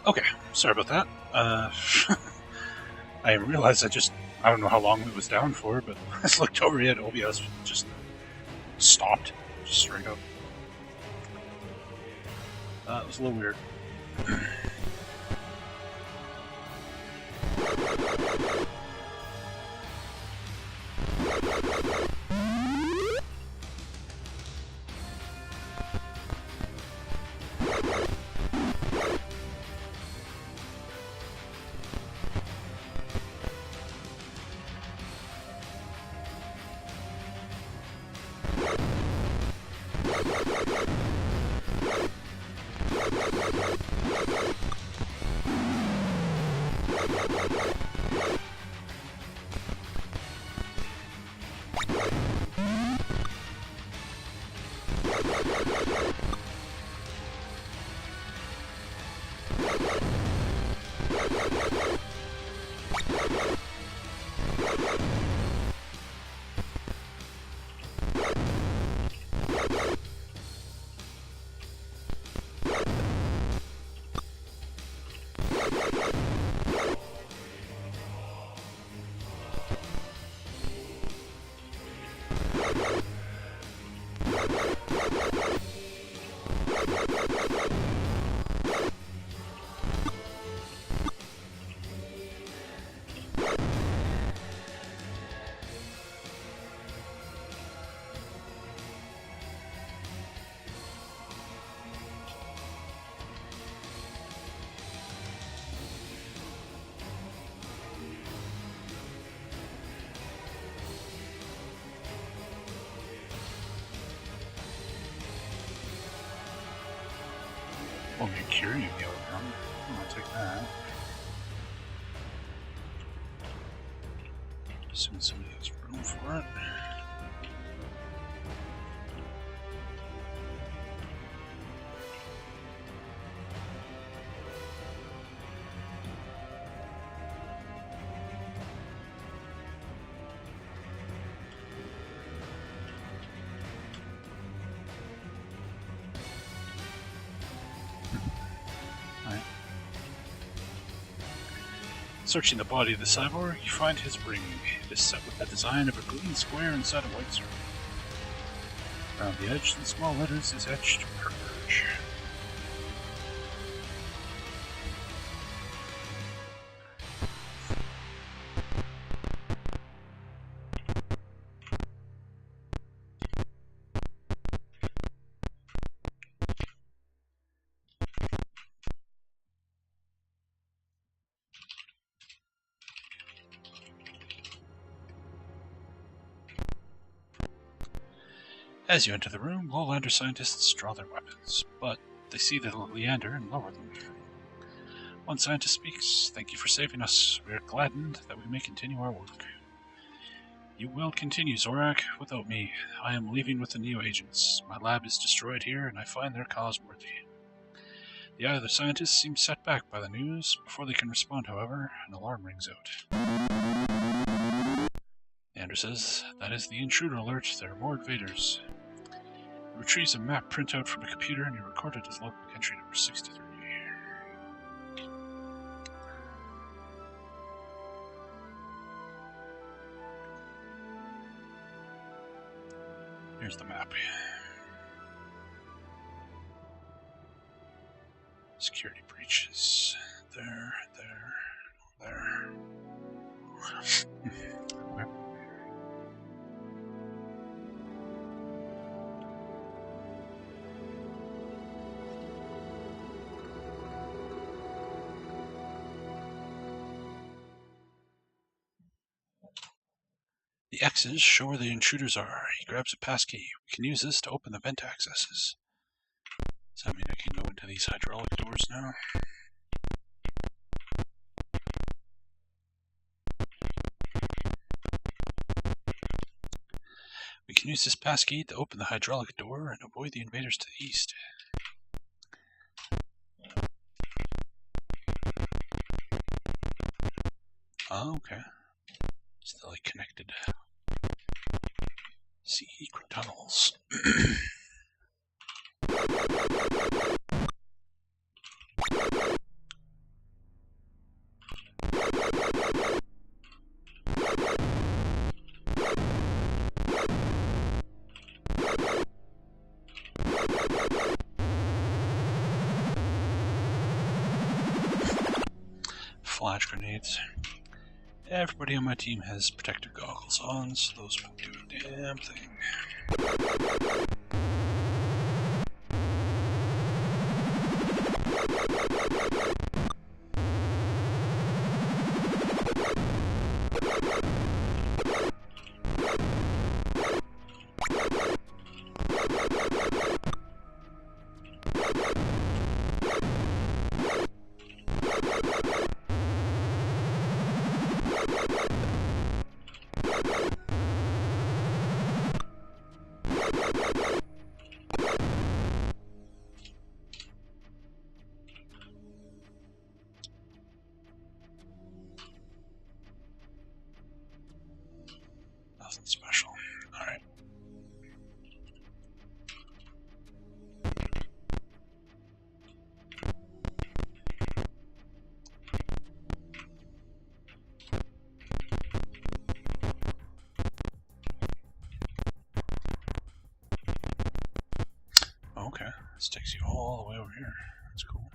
Okay, sorry about that. I realized I don't know how long it was down for, but I just looked over yet. OBS just stopped, just straight up. It was a little weird. Only curing the other one. I'll take that. Assume somebody has room for it. Searching the body of the cyborg, you find his ring. It is set with the design of a green square inside a white circle. Around the edge, in small letters, is etched Purge. As you enter the room, Lowlander scientists draw their weapons, but they see the Leander and lower them. One scientist speaks. "Thank you for saving us. We are gladdened that we may continue our work." "You will continue, Zorak, without me. I am leaving with the Neo agents. My lab is destroyed here, and I find their cause worthy." The other scientists seem set back by the news. Before they can respond, however, an alarm rings out. Leander says, "That is the intruder alert. There are more invaders." He retrieves a map printout from a computer and he recorded his local entry number 63. Here's the map. Security breaches. There. The X's show where the intruders are. He grabs a passkey. We can use this to open the vent accesses. Does that mean I can go into these hydraulic doors now? We can use this passkey to open the hydraulic door and avoid the invaders to the east. Oh, okay. Still like connected. Secret tunnels. flash grenades. Everybody on my team has protective goggles on, so those won't do a damn thing. Nothing special. Alright. Okay, this takes you all the way over here. That's cool.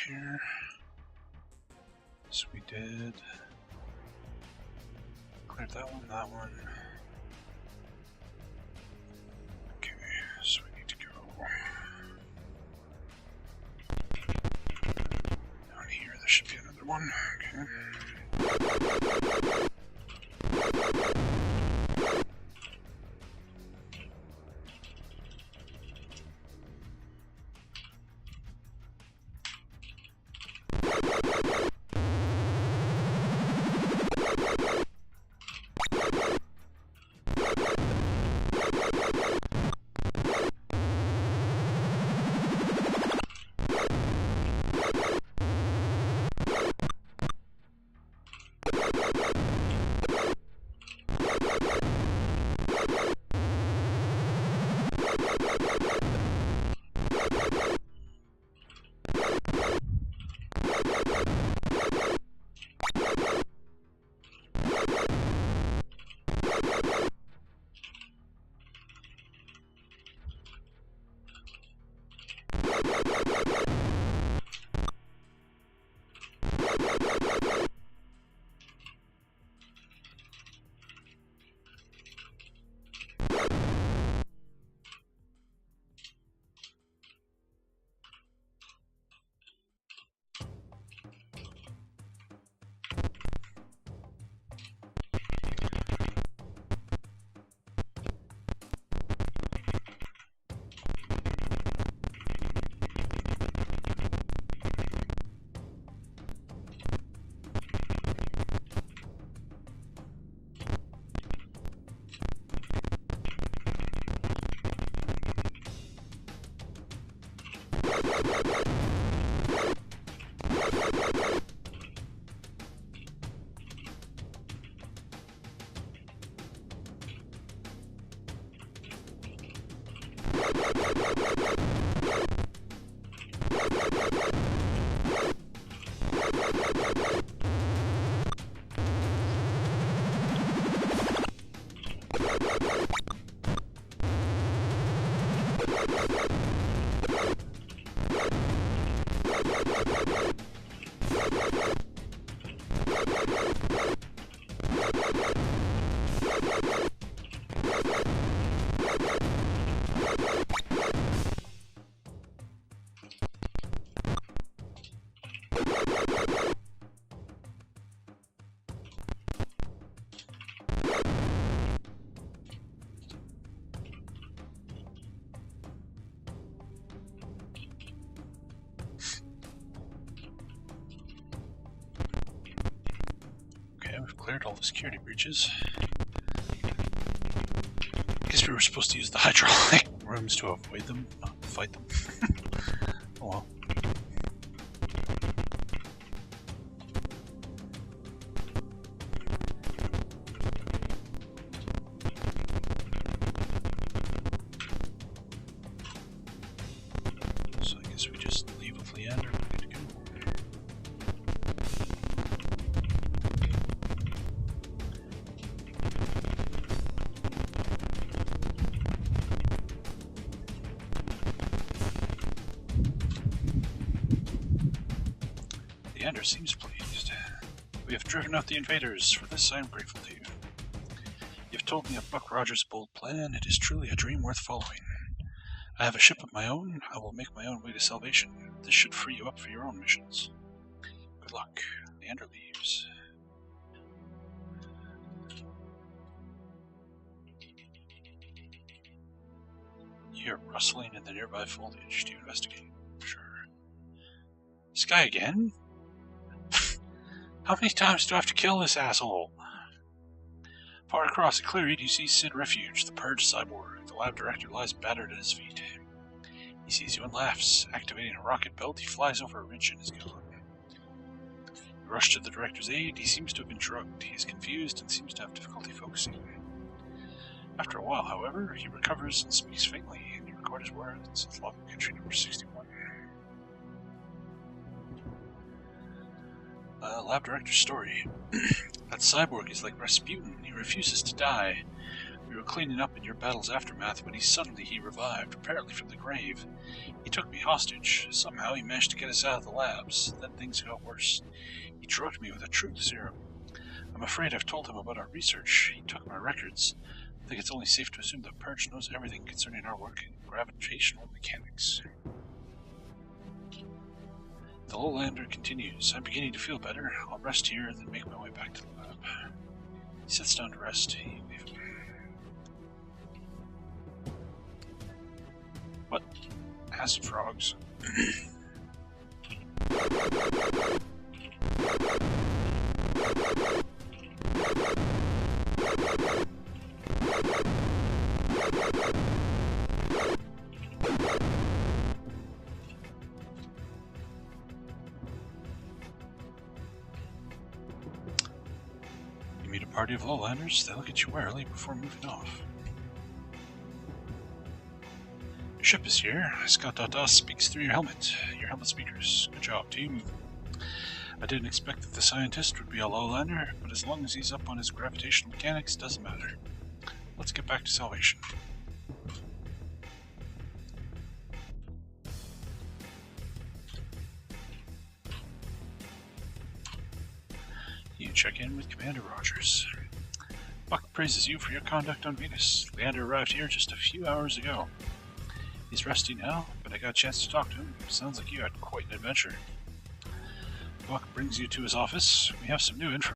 Here. So we did cleared that one, that one. Okay, so we need to go down here. There should be another one. Okay. Okay, we've cleared all the security breaches. Guess we were supposed to use the hydraulic rooms to avoid them, not fight them. Oh well. So I guess we just leave with Leander. We're good to go. Leander seems pleased. We have driven out the invaders. For this I am grateful to you. You've told me of Buck Rogers' bold plan. It is truly a dream worth following. I have a ship of my own. I will make my own way to Salvation. This should free you up for your own missions. Good luck. Leander leaves. You hear rustling in the nearby foliage. Do you investigate? Sure. Sky again? How many times do I have to kill this asshole? Far across the clearing, you see Sid Refuge, the purged cyborg. The lab director lies battered at his feet. He sees you and laughs. Activating a rocket belt, he flies over a ridge and is gone. You rush to the director's aid. He seems to have been drugged. He is confused and seems to have difficulty focusing. After a while, however, he recovers and speaks faintly, and you record his words with log entry number 61. Lab director's story. That cyborg is like Rasputin. He refuses to die. We were cleaning up in your battle's aftermath when he revived, apparently from the grave. He took me hostage. Somehow he managed to get us out of the labs. Then things got worse. He drugged me with a truth serum. I'm afraid I've told him about our research. He took my records. I think it's only safe to assume that Purge knows everything concerning our work in gravitational mechanics. The Lowlander continues. I'm beginning to feel better. I'll rest here, then make my way back to the lab. He sits down to rest. You leave him. What? Acid frogs. You meet a party of Lowlanders. They look at you warily before moving off. Your ship is here. Scott.us speaks through your helmet. Your helmet speakers. Good job, team. I didn't expect that the scientist would be a Lowlander, but as long as he's up on his gravitational mechanics, doesn't matter. Let's get back to Salvation. You check in with Commander Rogers. Buck praises you for your conduct on Venus. Leander arrived here just a few hours ago. He's resting now, but I got a chance to talk to him. Sounds like you had quite an adventure. Buck brings you to his office. We have some new information.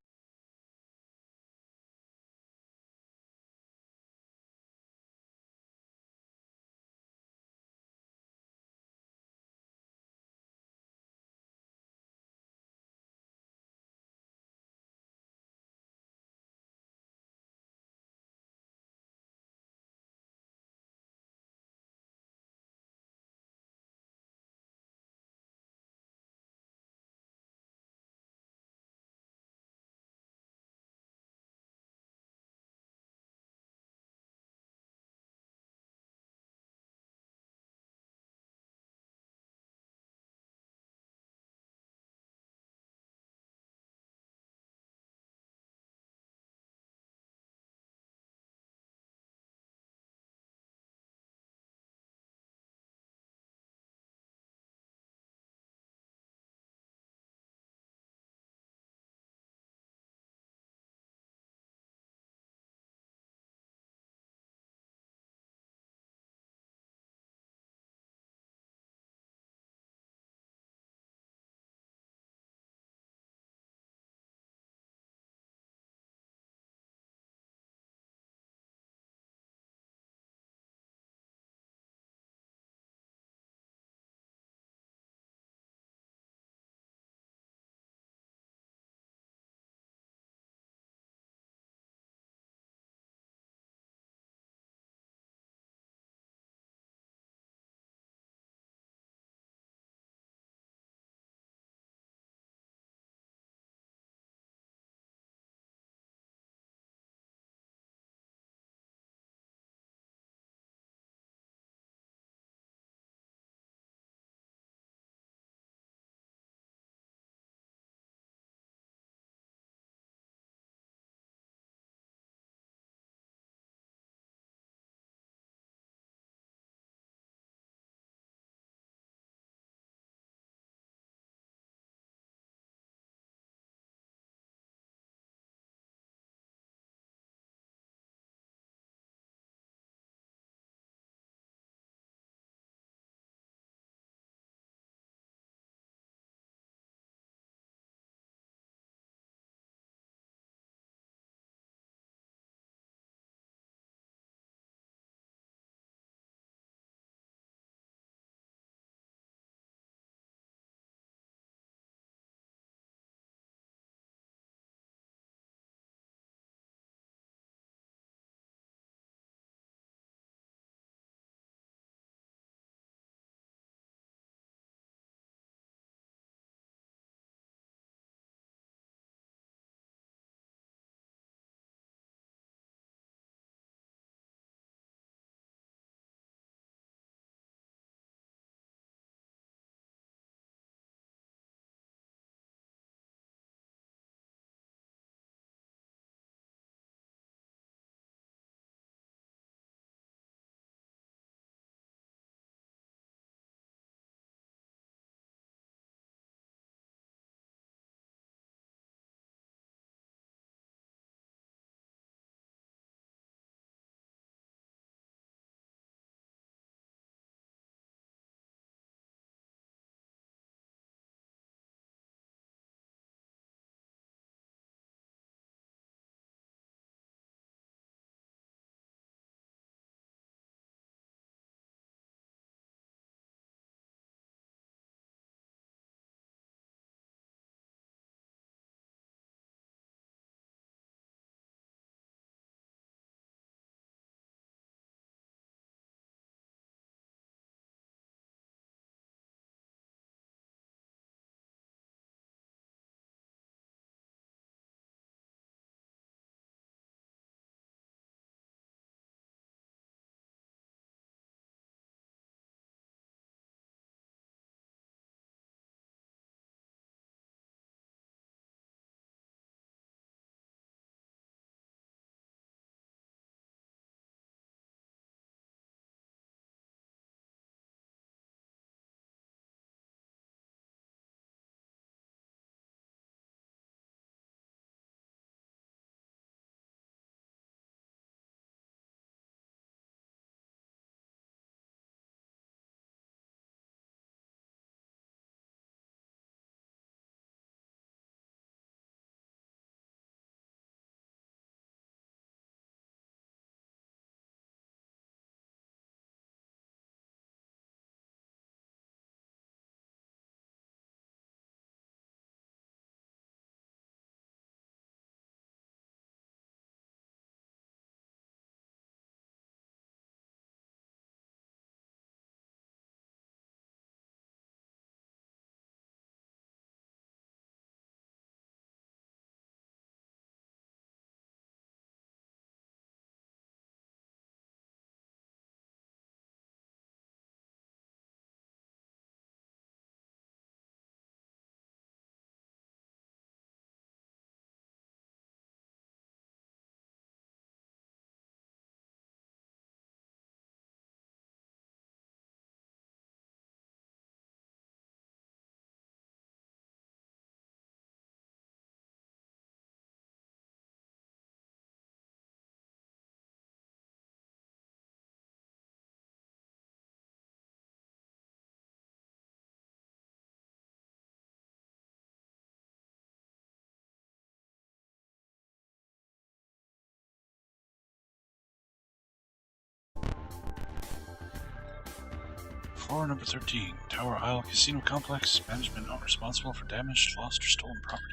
Floor number 13, Tower Isle Casino Complex. Management not responsible for damaged, lost, or stolen property.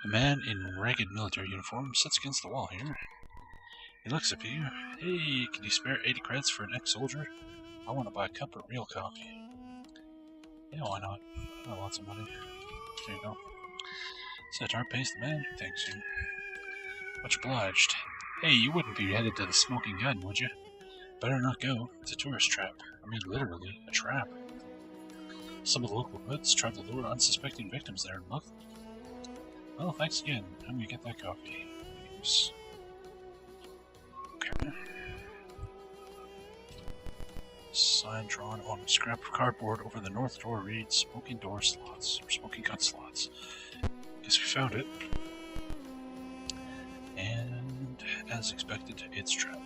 A man in ragged military uniform sits against the wall here. He looks at you. Hey, can you spare 80 credits for an ex-soldier? I want to buy a cup of real coffee. Yeah, why not? I got lots of money. There you go. Satar pays the man who thanks you. Much obliged. Hey, you wouldn't be headed to the Smoking Gun, would you? Better not go. It's a tourist trap. I mean, literally, a trap. Some of the local hoods try to lure unsuspecting victims there and mug them. Well, thanks again. I'm gonna get that coffee. Thanks. Okay. Sign drawn on a scrap of cardboard over the north door reads Smoking Door Slots, or Smoking Gun Slots. Guess we found it. And, as expected, it's trapped.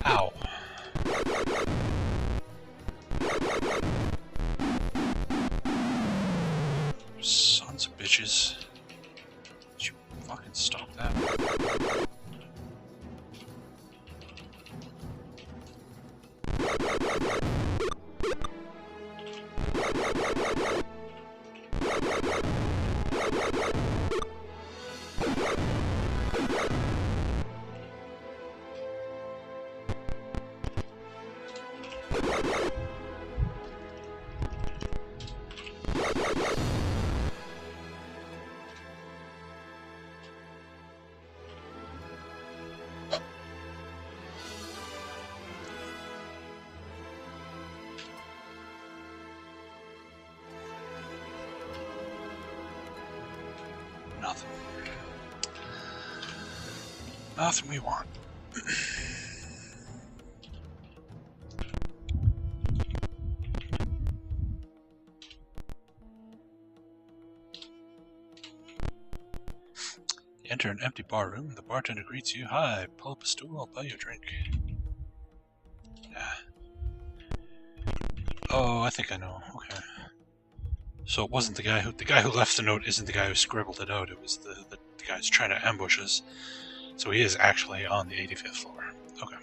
Ow. Sons of bitches. Did you fucking stop that? Nothing. Nothing we want. You enter an empty bar room. The bartender greets you. Hi, pull up a stool, I'll buy you a drink. Yeah. Oh, I think I know. Okay. So it wasn't the guy who left the note isn't the guy who scribbled it out. It was the guy who's trying to ambush us. So he is actually on the 85th floor. Okay.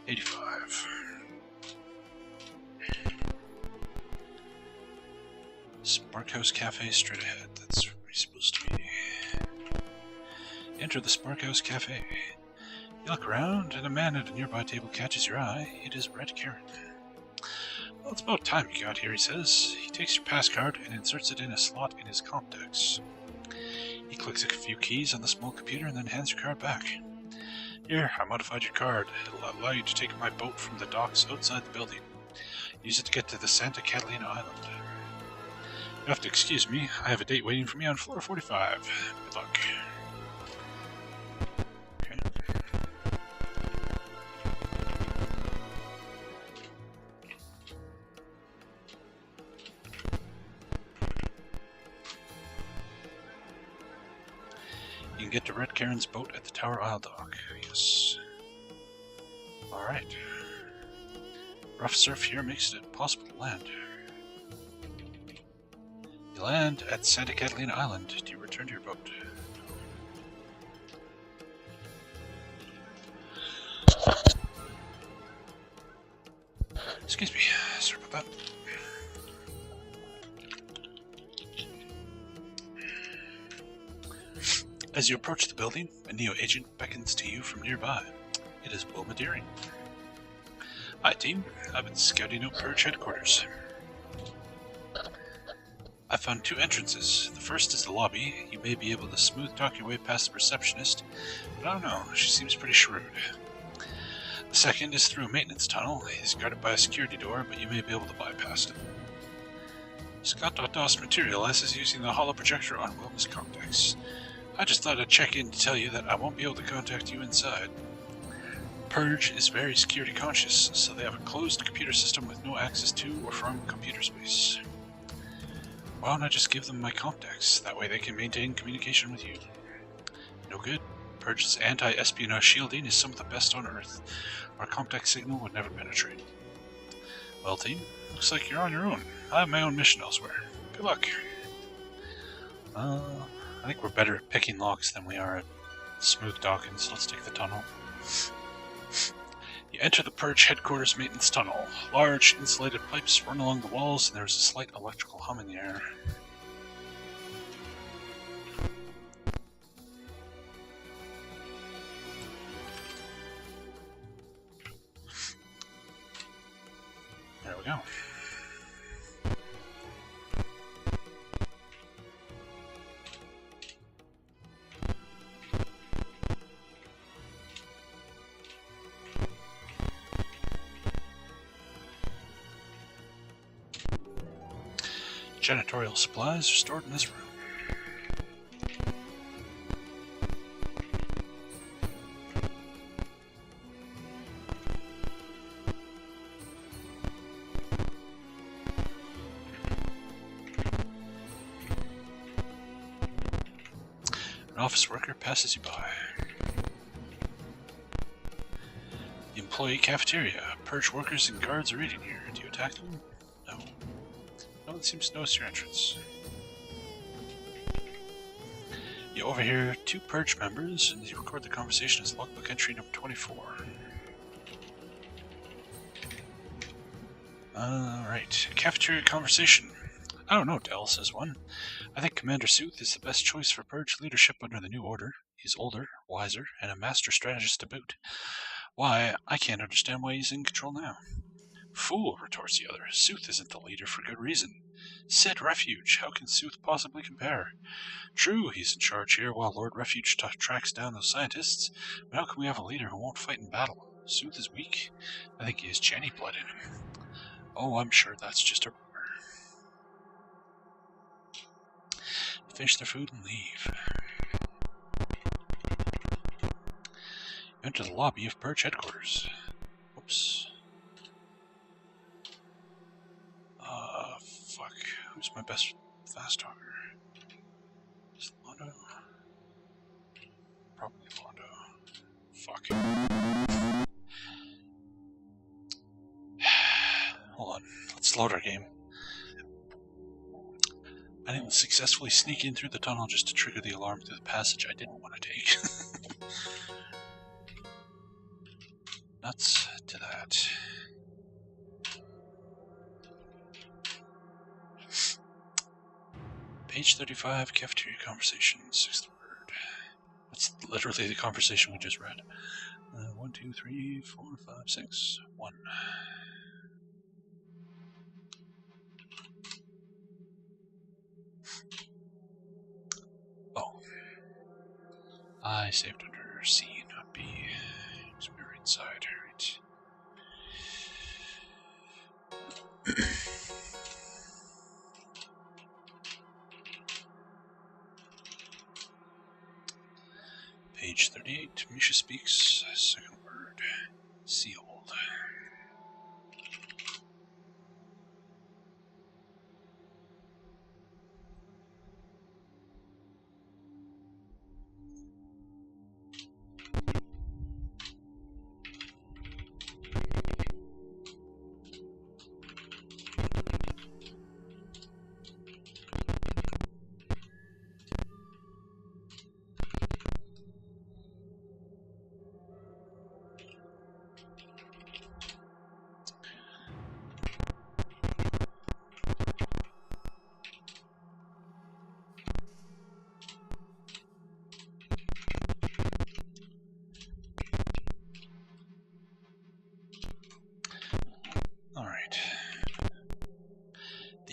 85. Sparkhouse Cafe straight ahead. That's where he's supposed to be. Enter the Sparkhouse Cafe. You look around, and a man at a nearby table catches your eye. It is Red Karen. Well, it's about time you got here, he says. He takes your pass card and inserts it in a slot in his Comdex. He clicks a few keys on the small computer and then hands your card back. Here, I modified your card. It'll allow you to take my boat from the docks outside the building. Use it to get to the Santa Catalina Island. You have to excuse me. I have a date waiting for me on floor 45. Good luck. Okay. You can get to Red Karen's boat at the Tower Isle dock. Yes. Alright. Rough surf here makes it impossible to land. You land at Santa Catalina Island. Do you return to your boat? Excuse me. Sorry about that. As you approach the building, a Neo agent beckons to you from nearby. It is Wilma Deering. Hi, team. I've been scouting out Purge headquarters. I found two entrances. The first is the lobby. You may be able to smooth talk your way past the receptionist, but I don't know, she seems pretty shrewd. The second is through a maintenance tunnel. It's guarded by a security door, but you may be able to bypass it. Scott.DOS materializes using the holo projector on Wilma's Comdex. I just thought I'd check in to tell you that I won't be able to contact you inside. Purge is very security conscious, so they have a closed computer system with no access to or from computer space. Why don't I just give them my Comdex? That way they can maintain communication with you. No good. Purge's anti-espionage shielding is some of the best on Earth. Our Comdex signal would never penetrate. Well, team, looks like you're on your own. I have my own mission elsewhere. Good luck. I think we're better at picking locks than we are at smooth docking, so let's take the tunnel. You enter the Purge headquarters maintenance tunnel. Large, insulated pipes run along the walls, and there's a slight electrical hum in the air. There we go. Janitorial supplies are stored in this room. An office worker passes you by. The employee cafeteria. Purge workers and guards are eating here. Do you attack them? No. No one seems to notice your entrance. You overhear two Purge members, and you record the conversation as logbook entry number 24. Alright, cafeteria conversation. I don't know, Dell, says one. I think Commander Sooth is the best choice for Purge leadership under the new order. He's older, wiser, and a master strategist to boot. Why, I can't understand why he's in control now. Fool, retorts the other. Sooth isn't the leader for good reason. Sid Refuge, how can Sooth possibly compare? True, he's in charge here while Lord Refuge tracks down those scientists, but how can we have a leader who won't fight in battle? Sooth is weak. I think he has Channy blood in him. Oh, I'm sure that's just a rumor. Finish their food and leave. You enter the lobby of Purge headquarters. Whoops. Fuck. Who's my best fast talker? Is it Londo? Probably Londo. Fuck. Hold on. Let's load our game. I didn't successfully sneak in through the tunnel just to trigger the alarm through the passage I didn't want to take. Nuts to that. Page 35, cafeteria conversation, 6th word. That's literally the conversation we just read. 1, 2, 3, 4, 5, 6, 1. Oh. I saved under C, not B. So we're inside, right? Page 38, Misha speaks, 2nd word, sealed.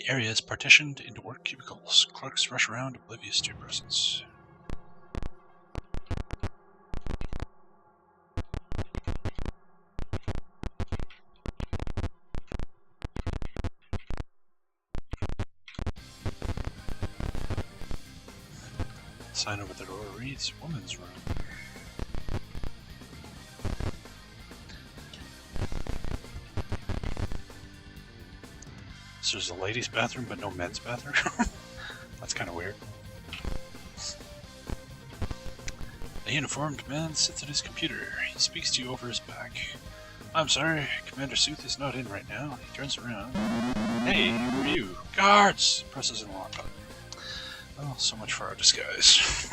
area is partitioned into work cubicles. Clerks rush around, oblivious to your presence. Sign over the door reads Woman's Room. So there's a ladies' bathroom but no men's bathroom? That's kind of weird. A uniformed man sits at his computer. He speaks to you over his back. I'm sorry, Commander Sooth is not in right now. He turns around. Hey, who are you? Guards! Presses an alarm button. Well, so much for our disguise.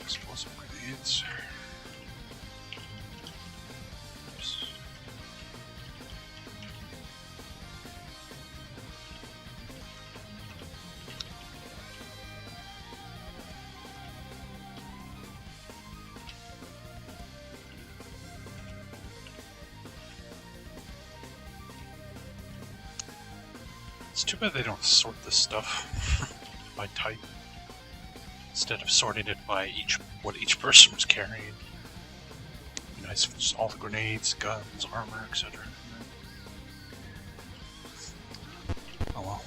Explosive grenades. Oops. It's too bad they don't sort this stuff by type, instead of sorting it by what each person was carrying. It'd be nice if it's all the grenades, guns, armor, etc. Oh well.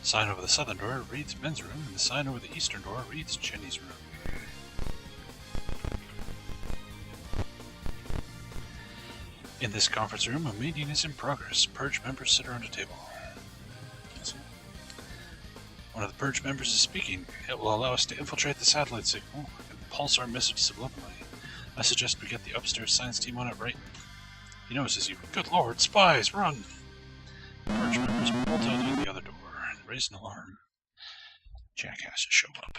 Sign over the southern door reads men's room, and the sign over the eastern door reads Jenny's room. In this conference room, a meeting is in progress. Purge members sit around a table. One of the Purge members is speaking. It will allow us to infiltrate the satellite signal and pulse our message subliminally. I suggest we get the upstairs science team on it right. He notices you. Good lord, spies, run! Purge members bolt out of the other door and raise an alarm. Jackasses show up.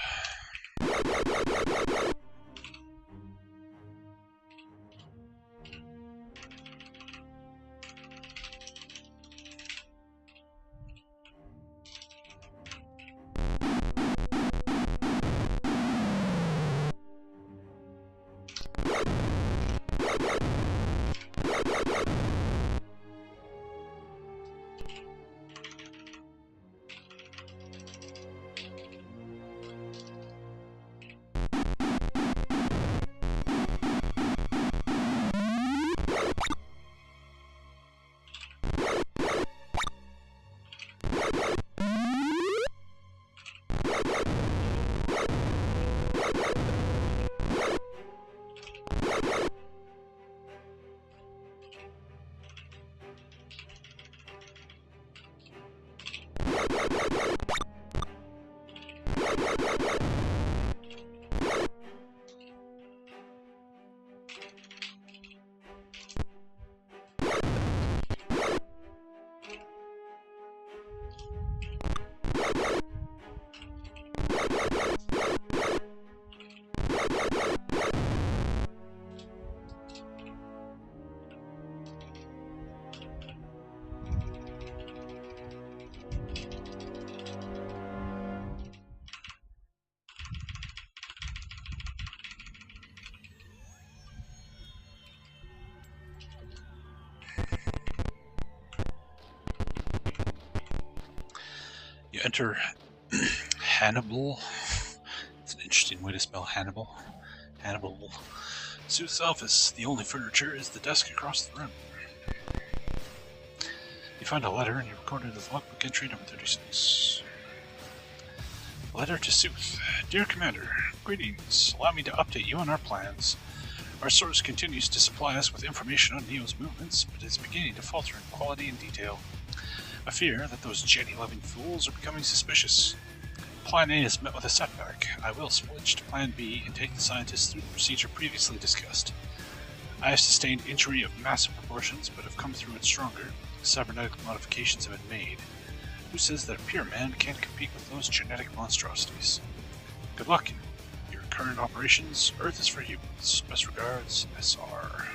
You enter Hannibal. It's an interesting way to spell Hannibal. Hannibal Sooth's office. The only furniture is the desk across the room. You find a letter and you record it as logbook entry number 36. Letter to Sooth. Dear Commander, greetings. Allow me to update you on our plans. Our source continues to supply us with information on Neo's movements, but is beginning to falter in quality and detail. I fear that those jetty-loving fools are becoming suspicious. Plan A has met with a setback. I will switch to Plan B and take the scientists through the procedure previously discussed. I have sustained injury of massive proportions, but have come through it stronger. Cybernetic modifications have been made. Who says that a pure man can't compete with those genetic monstrosities? Good luck in your current operations. Earth is for humans. Best regards, SR.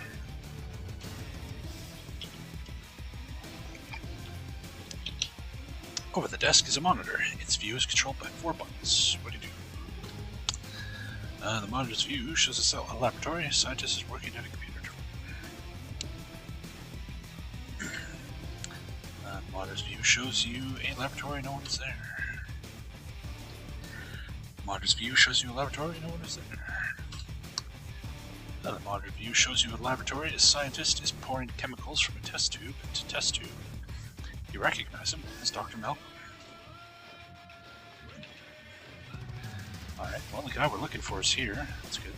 Over the desk is a monitor. Its view is controlled by 4 buttons. What do you do? The monitor's view shows a laboratory. A scientist is working at a computer. The monitor's view shows you a laboratory. No one is there. The monitor's view shows you a laboratory. No one is there. The monitor view shows you a laboratory. A scientist is pouring chemicals from a test tube into test tube. You recognize him as Dr. Malcolm. Alright, well, the guy we're looking for is here. That's good.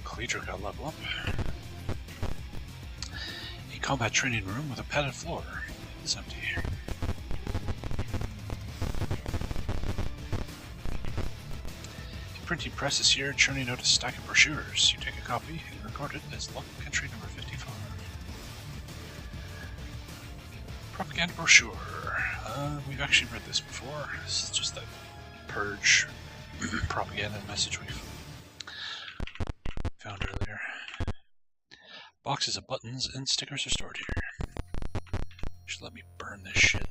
Cleaver got level up. A combat training room with a padded floor is empty. A printing press is here, churning out a stack of brochures. You take a copy and record it as logbook entry number 55. Propaganda brochure. We've actually read this before. This is just that purge propaganda message we've found earlier. Boxes of buttons and stickers are stored here. Just let me burn this shit.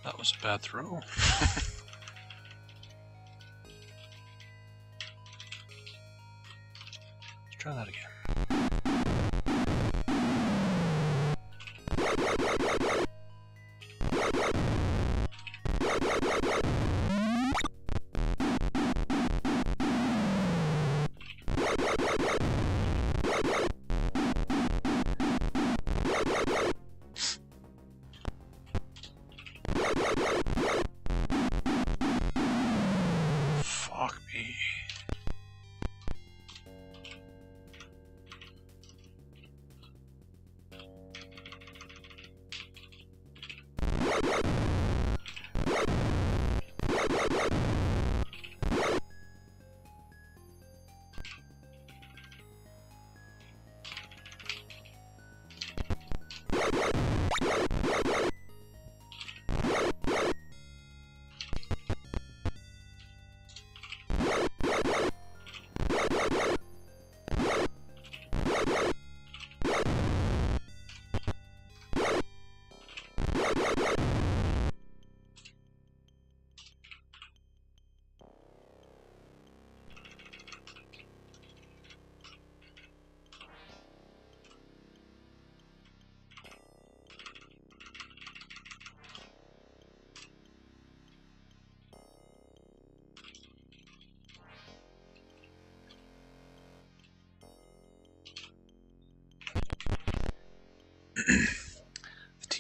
That was a bad throw. Let's try that again. Fuck me.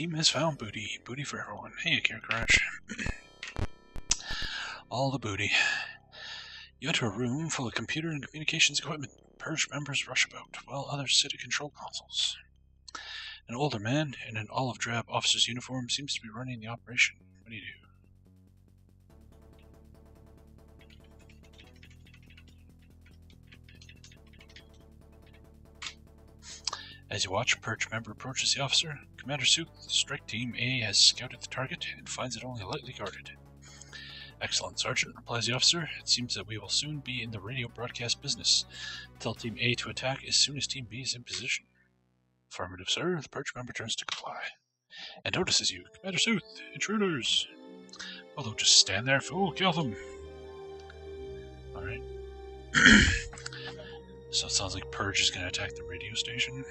Team has found booty. Booty for everyone. Hey, Akira Crash. All the booty. You enter a room full of computer and communications equipment. Purge members rush about, while others sit at control consoles. An older man in an olive-drab officer's uniform seems to be running the operation. What do you do? As you watch, a Purge member approaches the officer. Commander Sooth, Strike Team A has scouted the target and finds it only lightly guarded. Excellent, Sergeant, replies the officer. It seems that we will soon be in the radio broadcast business. Tell Team A to attack as soon as Team B is in position. Affirmative, sir. The Purge member turns to comply. And notices you. Commander Sooth, intruders. Oh, they'll just stand there. Fool, kill them. Alright. So it sounds like Purge is going to attack the radio station.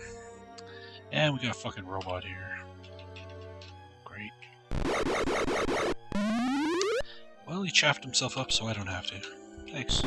And we got a fucking robot here. Great. Well, he chaffed himself up, so I don't have to. Thanks.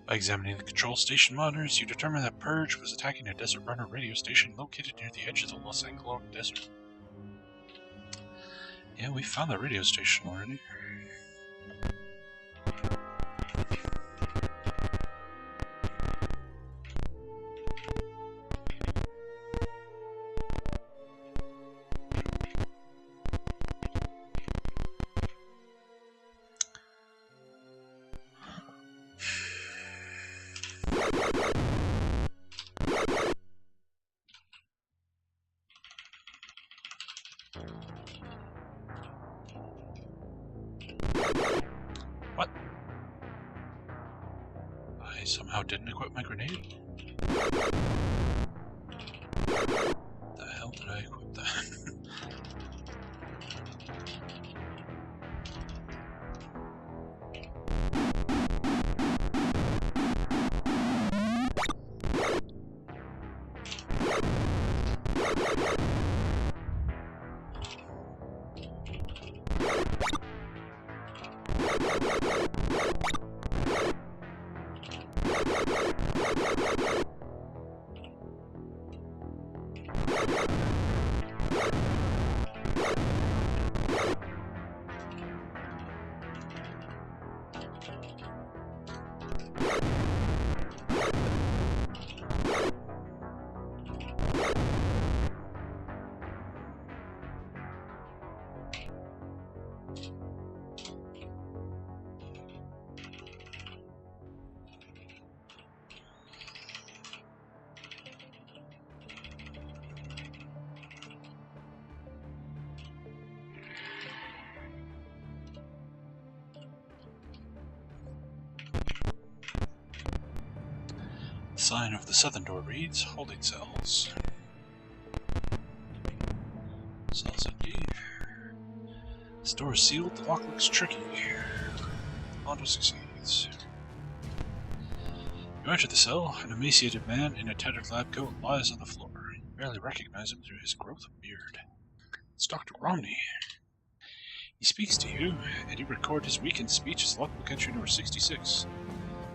By examining the control station monitors, you determine that Purge was attacking a Desert Runner radio station located near the edge of the Los Angeles Desert. Yeah, we found that radio station already. What? I somehow didn't equip my grenade? The hell did I equip that? The sign of the southern door reads, holding cells. Cells indeed. This door is sealed. The lock looks tricky. Londo succeeds. You enter the cell. An emaciated man in a tattered lab coat lies on the floor. You barely recognize him through his growth of beard. It's Dr. Romney. He speaks to you, and you record his weakened speech as logbook entry number 66.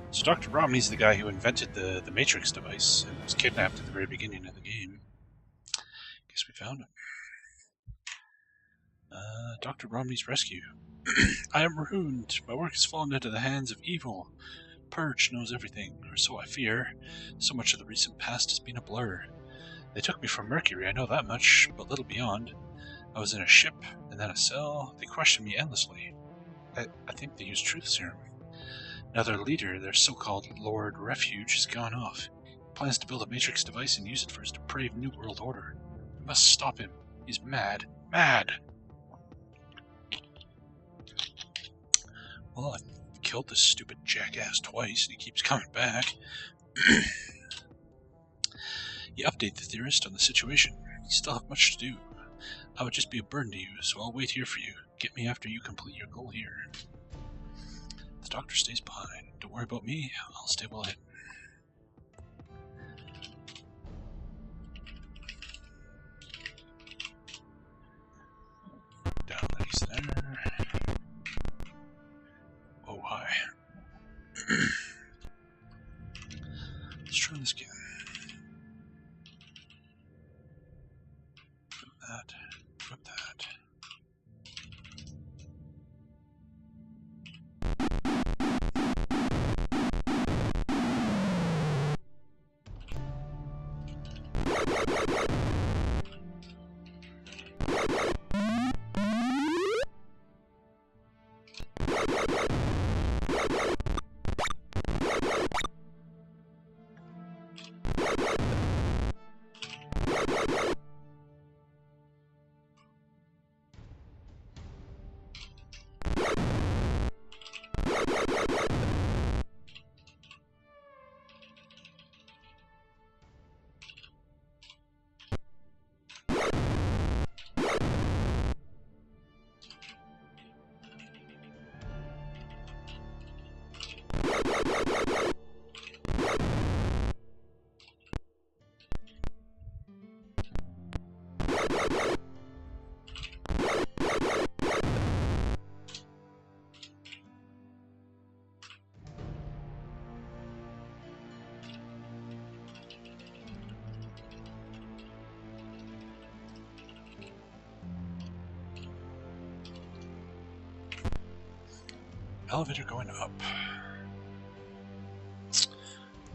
So Dr. Romney's the guy who invented the Matrix device and was kidnapped at the very beginning of the game. Guess we found him. Dr. Romney's rescue. I am ruined. My work has fallen into the hands of evil. Purge knows everything, or so I fear. So much of the recent past has been a blur. They took me from Mercury, I know that much, but little beyond. I was in a ship, and then a cell. They questioned me endlessly. I think they used truth serum. Now their leader, their so-called Lord Refuge, has gone off. He plans to build a Matrix device and use it for his depraved New World Order. We must stop him. He's mad. Mad! Well, I've killed this stupid jackass twice, and he keeps coming back. You update the theorist on the situation. You still have much to do. I would just be a burden to you, so I'll wait here for you. Get me after you complete your goal here. The doctor stays behind. Don't worry about me. I'll stay well hidden. Down that he's there. Oh, hi. Let's try this again. Flip that. Flip that. Elevator going up.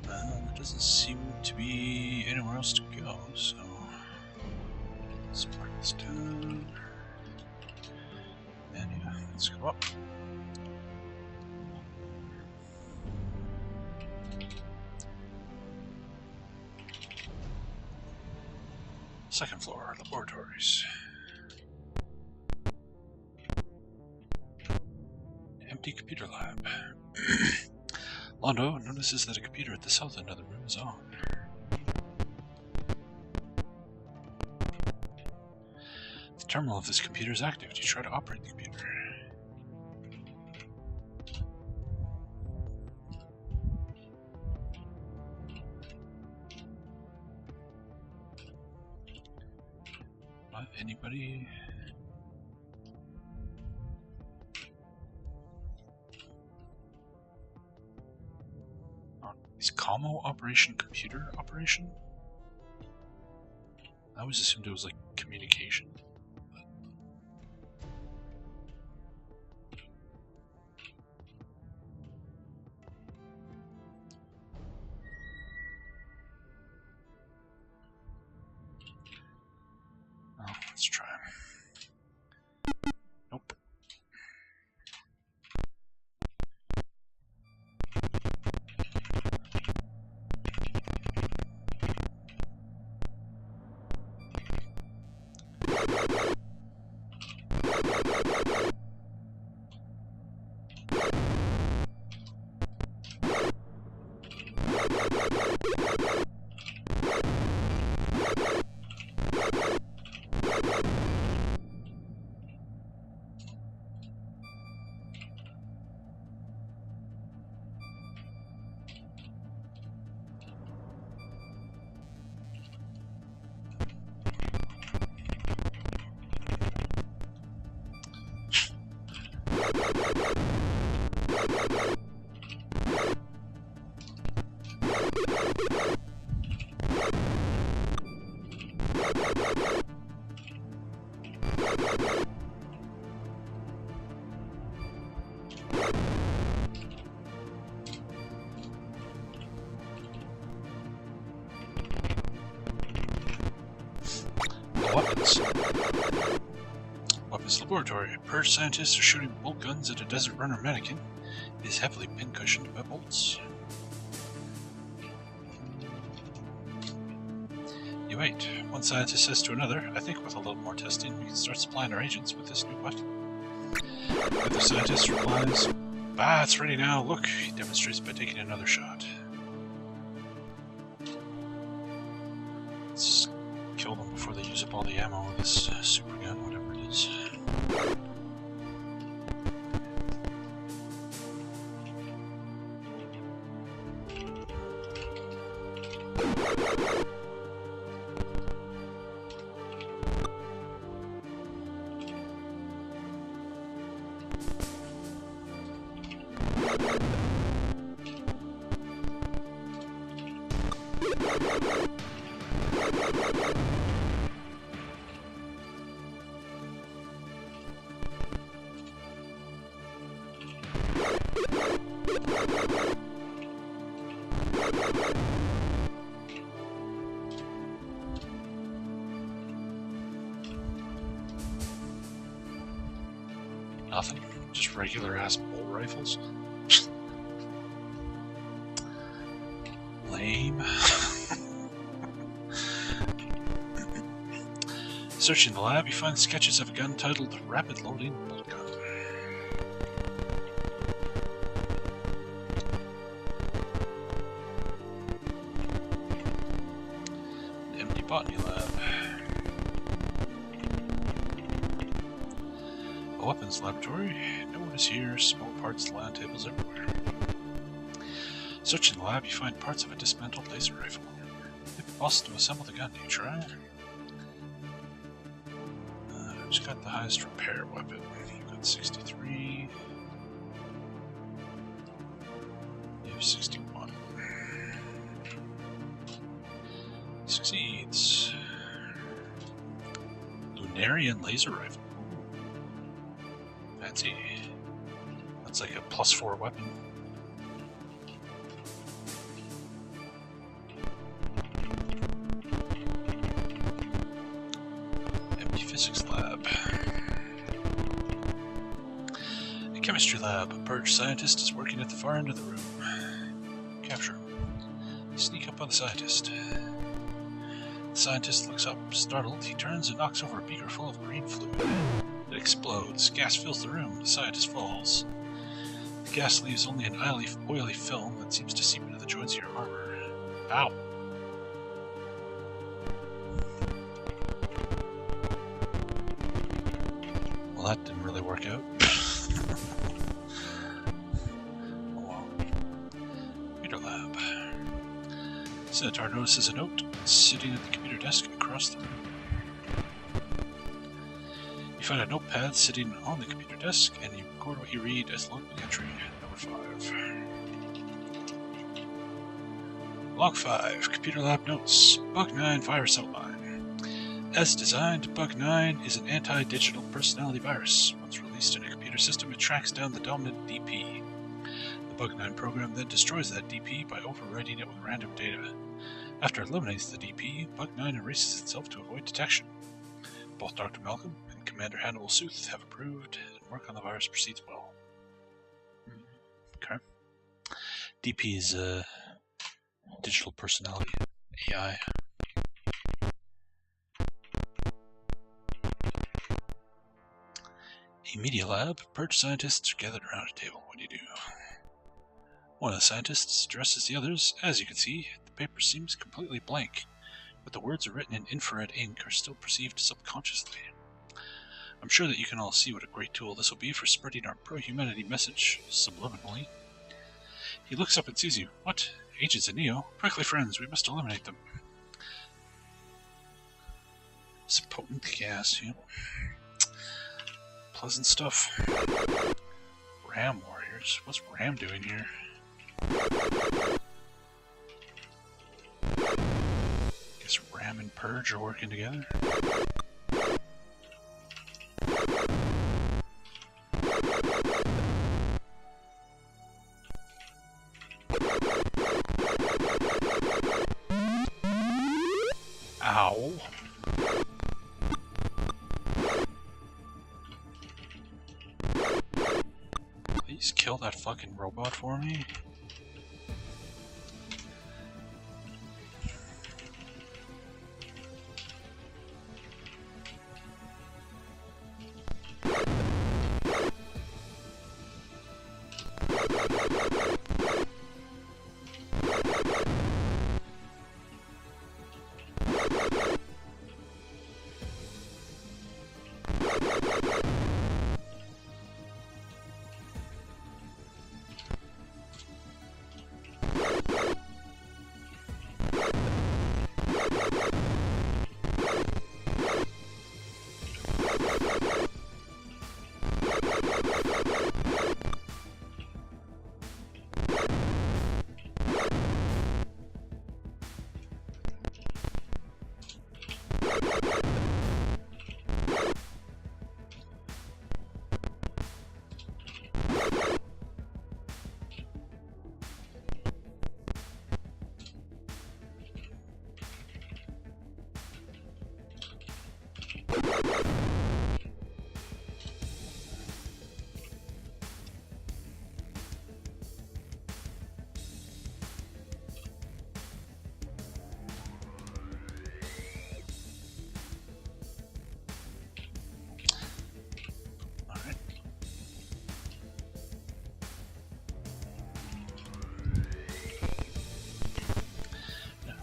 There doesn't seem to be anywhere else to go, so let's mark this down. And yeah, let's go up. Second floor, laboratories. Empty computer lab. Londo notices that a computer at the south end of the room is on. The terminal of this computer is active. Do you try to operate the computer? Not anybody. Is Commo operation computer operation? I always assumed it was like communication. Oh, let's try. Nope. Weapons. Weapons laboratory. Purge scientists are shooting bolt guns at a desert runner mannequin. It is heavily pin-cushioned by bolts. You wait. One scientist says to another, I think with a little more testing, we can start supplying our agents with this new weapon. The other scientist replies, Bah, it's ready now. Look, he demonstrates by taking another shot. Let's kill them before they use up all the ammo of this super gun, whatever it is. Nothing. Just regular ass bolt rifles. Lame. Searching the lab, you find sketches of a gun titled Rapid Loading Bolt Gun. An empty botany lab. A weapons laboratory. No one is here. Small parts, land tables everywhere. Searching the lab, you find parts of a dismantled laser rifle. If possible to assemble the gun, do you try? Who's got the highest repair weapon? You've got 63. You have 61. Succeeds. Lunarian laser rifle. Fancy. That's like a +4 weapon. Physics lab. A chemistry lab. A purge scientist is working at the far end of the room. Capture him. Sneak up on the scientist. The scientist looks up. Startled, he turns and knocks over a beaker full of green fluid. It explodes. Gas fills the room. The scientist falls. The gas leaves only an oily film that seems to seep into the joints of your armor. Ow! Well, that didn't really work out. Oh well. Computer lab. Senator notices a note sitting at the computer desk across the room. You find a notepad sitting on the computer desk, and you record what you read as log entry number 5. Log 5, Computer Lab Notes, Bug 9 Virus Outline. As designed, Bug 9 is an anti-digital personality virus. Once released in a computer system, it tracks down the dominant DP. The Bug 9 program then destroys that DP by overwriting it with random data. After it eliminates the DP, Bug 9 erases itself to avoid detection. Both Dr. Malcolm and Commander Hannibal Sooth have approved, and work on the virus proceeds well. Okay. DP is digital personality AI. A media lab. Purge scientists are gathered around a table. What do you do? One of the scientists addresses the others. As you can see, the paper seems completely blank, but the words are written in infrared ink are still perceived subconsciously. I'm sure that you can all see what a great tool this will be for spreading our pro-humanity message subliminally. He looks up and sees you. What? Agents of Neo? Quickly, friends, we must eliminate them. It's a potent gas, you know. Pleasant stuff. Ram warriors. What's Ram doing here? Guess Ram Cram and Purge are working together. Ow. Please kill that fucking robot for me.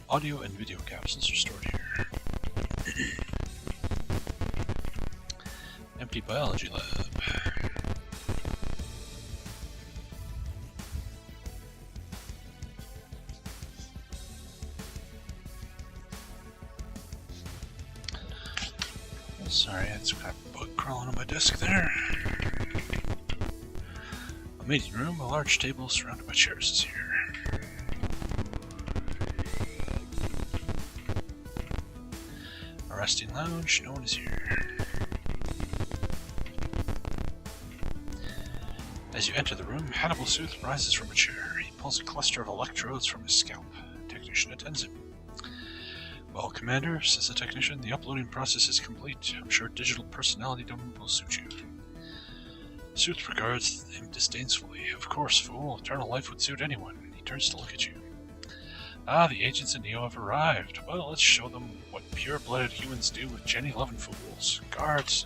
Audio and video capsules are stored here. Empty biology lab. Sorry, it's got a bug crawling on my desk there. A meeting room, a large table surrounded by chairs is here. Resting lounge, no one is here. As you enter the room, Hannibal Sooth rises from a chair. He pulls a cluster of electrodes from his scalp. The technician attends him. Well, Commander, says the technician, the uploading process is complete. I'm sure digital personality dome will suit you. Sooth regards him disdainfully. Of course, fool. Eternal life would suit anyone. He turns to look at you. Ah, the agents in Neo have arrived. Well, let's show them what pure-blooded humans do with Jenny-loving fools. Guards!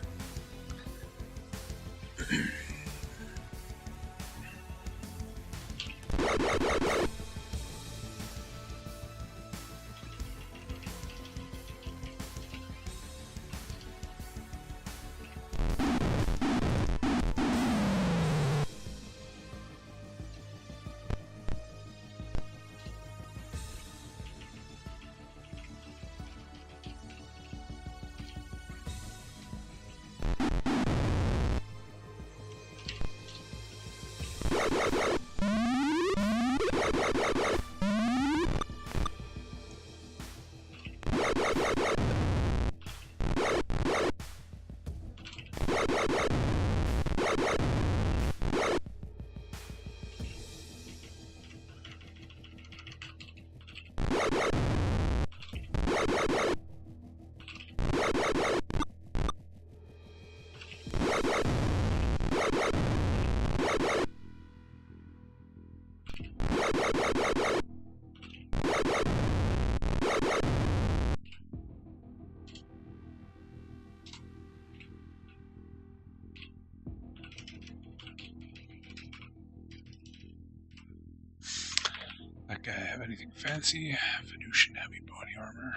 That guy have anything fancy? Venusian heavy body armor.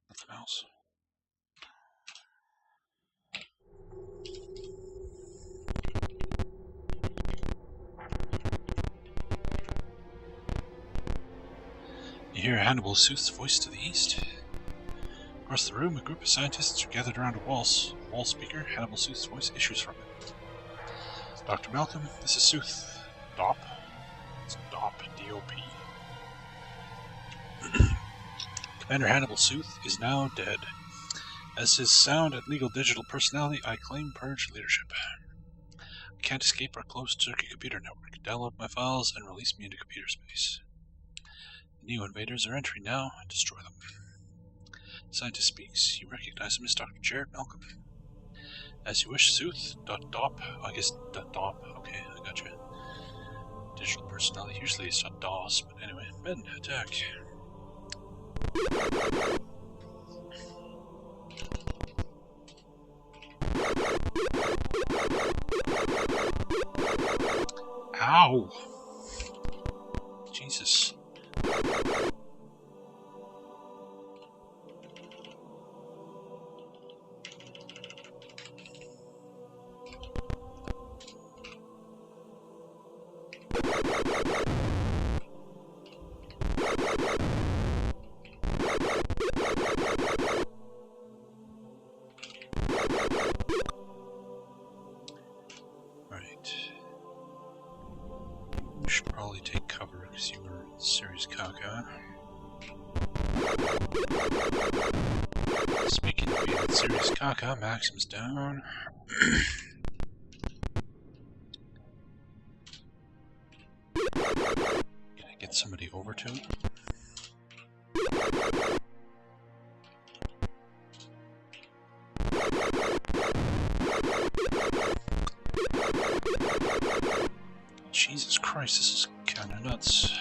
Nothing else. You hear Hannibal Sooth's voice to the east. Across the room, a group of scientists are gathered around a wall speaker. Hannibal Sooth's voice issues from it. Dr. Malcolm, this is Sooth. DOP? It's DOP, D-O-P. Commander Hannibal Sooth is now dead. As his sound and legal digital personality, I claim Purge leadership. I can't escape our closed-circuit computer network. Download my files and release me into computer space. The Neo-invaders are entering now, and destroy them. Scientist speaks. You recognize him as Dr. Jared Malcolm. As you wish, Sooth. .dop. I guess .dop. Okay, I gotcha. Digital personality usually is .dos, but anyway. Men, attack. Ow! Jesus. We should probably take cover because you were in Sirius Kaka. Speaking of being in Sirius Kaka, Maxim's down. Can I get somebody over to it? Jesus Christ, this is kinda nuts.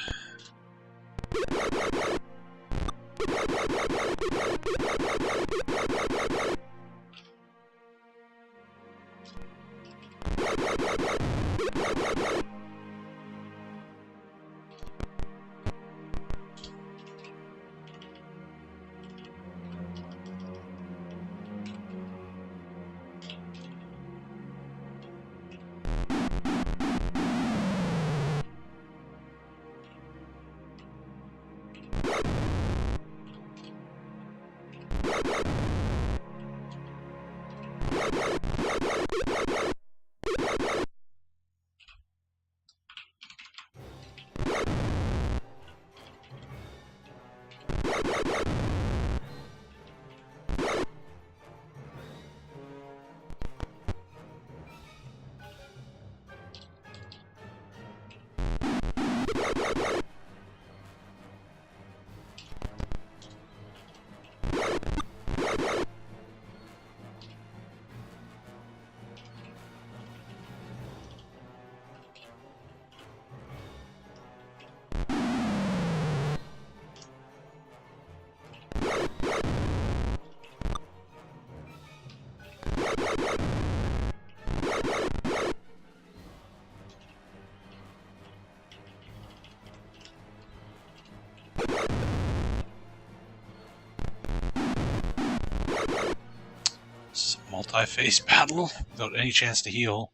This is a multi-phase battle without any chance to heal.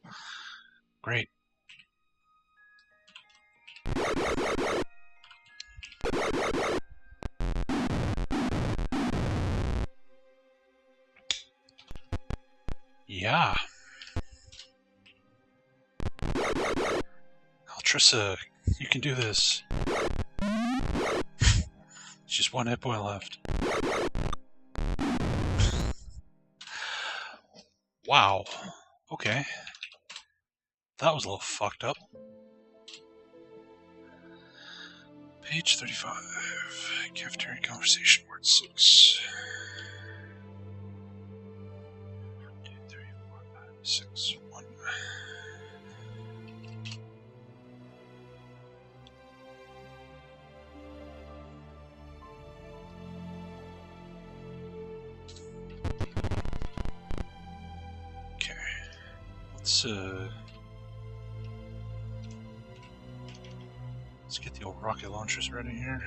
Great. Yeah. Altrissa, you can do this. It's just one hit point left. Wow. Okay. That was a little fucked up. Page 35. Cafeteria conversation, word 6. 2, 3, 4, 5, 6, 1. Okay. Let's get the old rocket launchers ready here.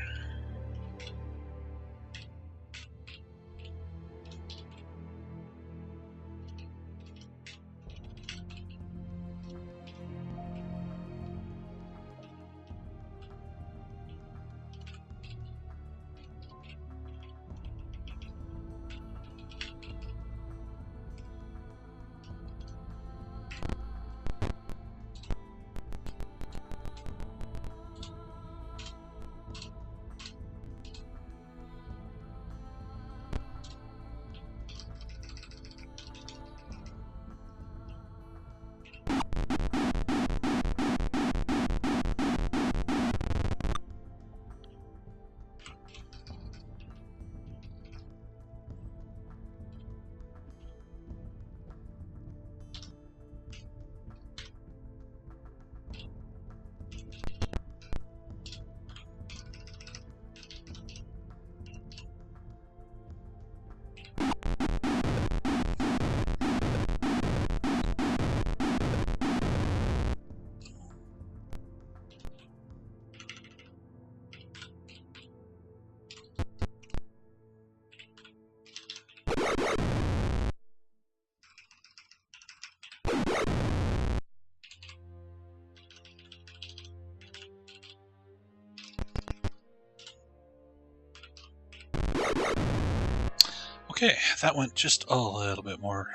Okay, that went just a little bit more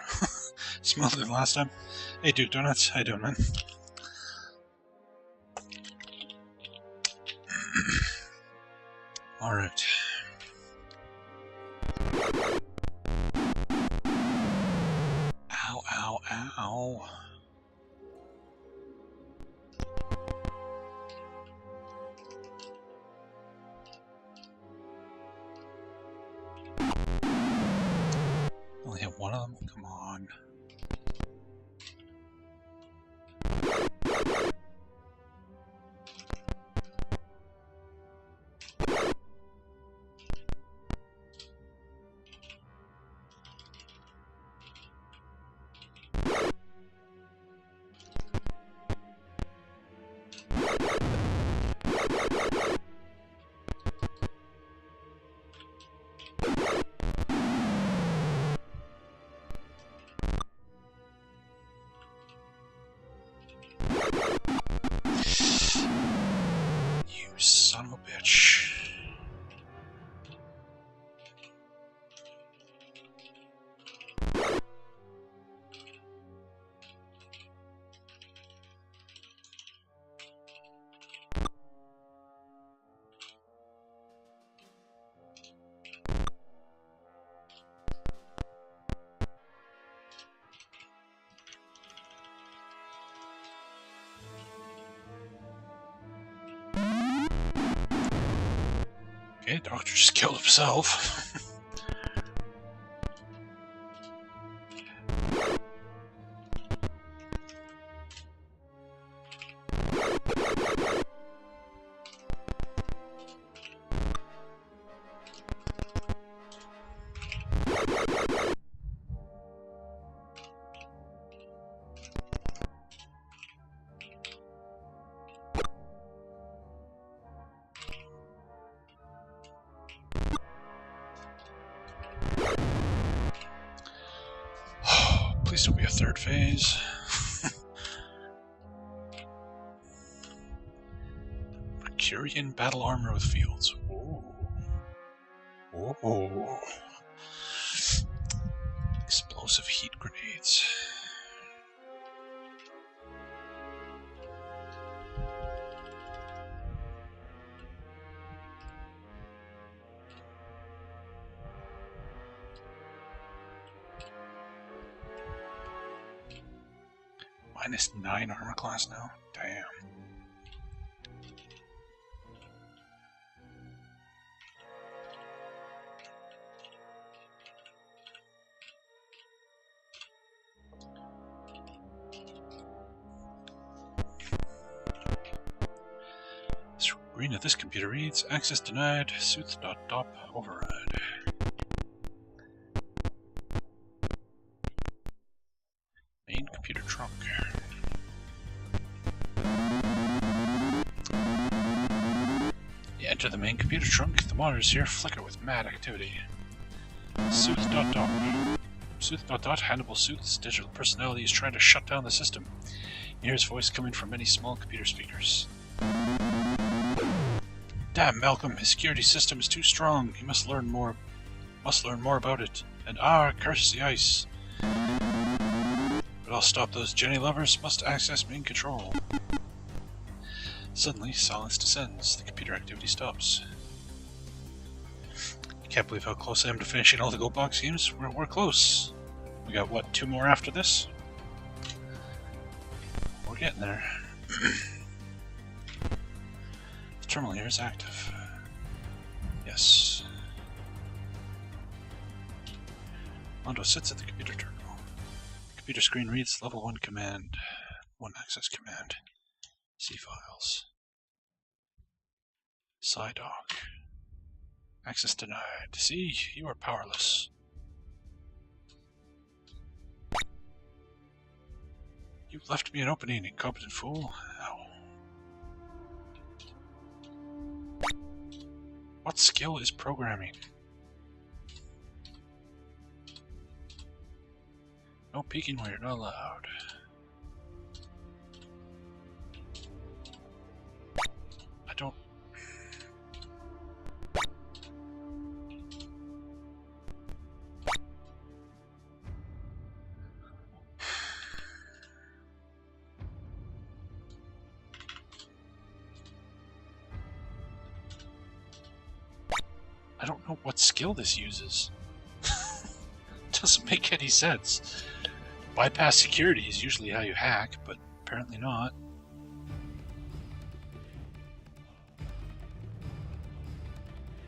smoothly than last time. Hey, Duke Donuts, how you doing, man? Alright. Ow, ow, ow. Only have one of them? Come on. You son of a bitch. Okay, Doctor just killed himself. Please don't be a third phase. Mercurian battle armor with fields. Ooh. Oh. Explosive heat grenades. -9 armor class now? Damn. Screen of this computer reads, access denied, sooth.dop override. Main computer trunk. You enter the main computer trunk, the monitors here flicker with mad activity. Sooth.dop. Sooth.dot, Hannibal Sooth's digital personality is trying to shut down the system. You hear his voice coming from many small computer speakers. Damn, Malcolm, his security system is too strong. He must learn more about it. And curse the ice. But I'll stop those Jenny lovers. Must access main control. Suddenly, silence descends. The computer activity stops. I can't believe how close I am to finishing all the gold box games. We're close. We got, what, 2 more after this? We're getting there. The terminal here is active. Yes. Mondo sits at the computer terminal. The computer screen reads level 1 command. 1 access command. C files. Psydoc. Access denied. See, you are powerless. You left me an opening, incompetent fool. Ow. What skill is programming? No peeking while you're not allowed. I don't... don't know what skill this uses. Doesn't make any sense. Bypass security is usually how you hack, but apparently not.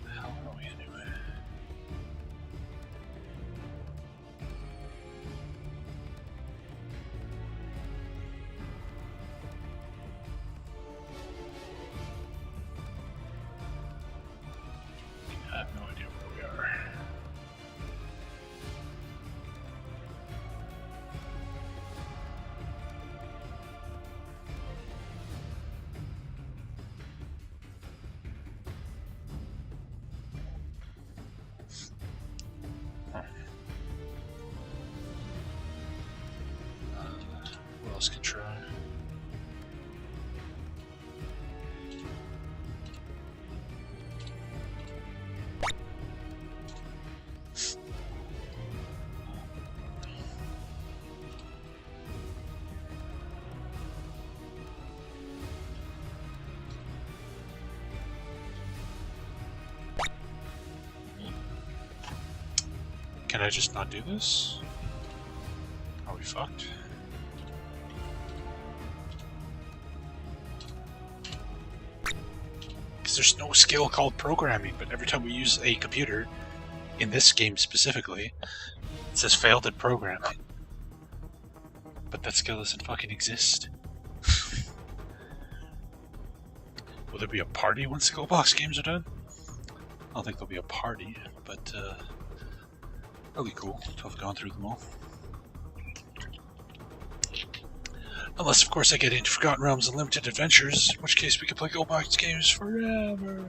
Where the hell are we anyway? I have no idea where we are. What else could try? Can I just not do this? Are we fucked? Because there's no skill called programming, but every time we use a computer, in this game specifically, it says failed at programming. But that skill doesn't fucking exist. Will there be a party once the Goldbox games are done? I don't think there'll be a party, but that'll be cool to have gone through them all. Unless, of course, I get into Forgotten Realms and Limited Adventures, in which case we can play Goldbox games forever.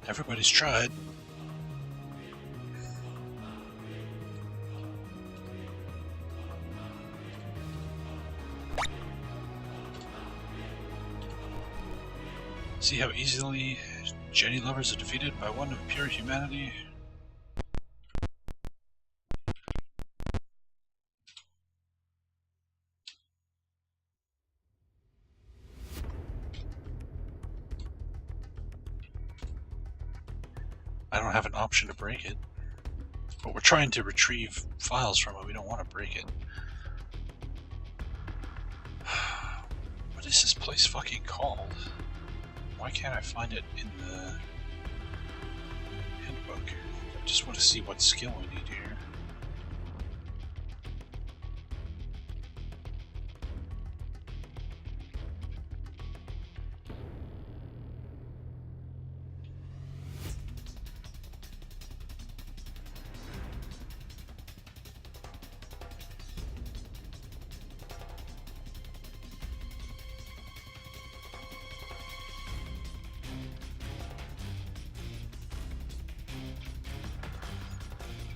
Everybody's tried. See how easily Jenny lovers are defeated by one of pure humanity? I don't have an option to break it. But we're trying to retrieve files from it, we don't want to break it. What is this place fucking called? Why can't I find it in the handbook? I just want to see what skill we need here.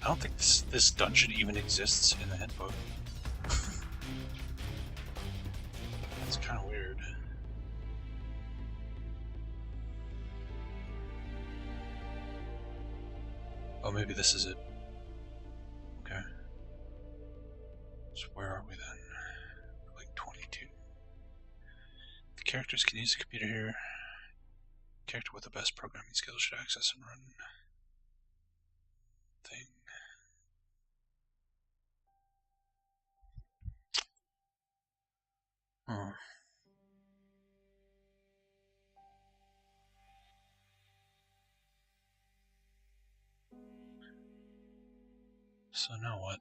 I don't think this dungeon even exists in the handbook. That's kind of weird. Oh, maybe this is it. Okay. So where are we then? Like 22. The characters can use the computer here. Character with the best programming skills should access and run thing. Oh. So now what?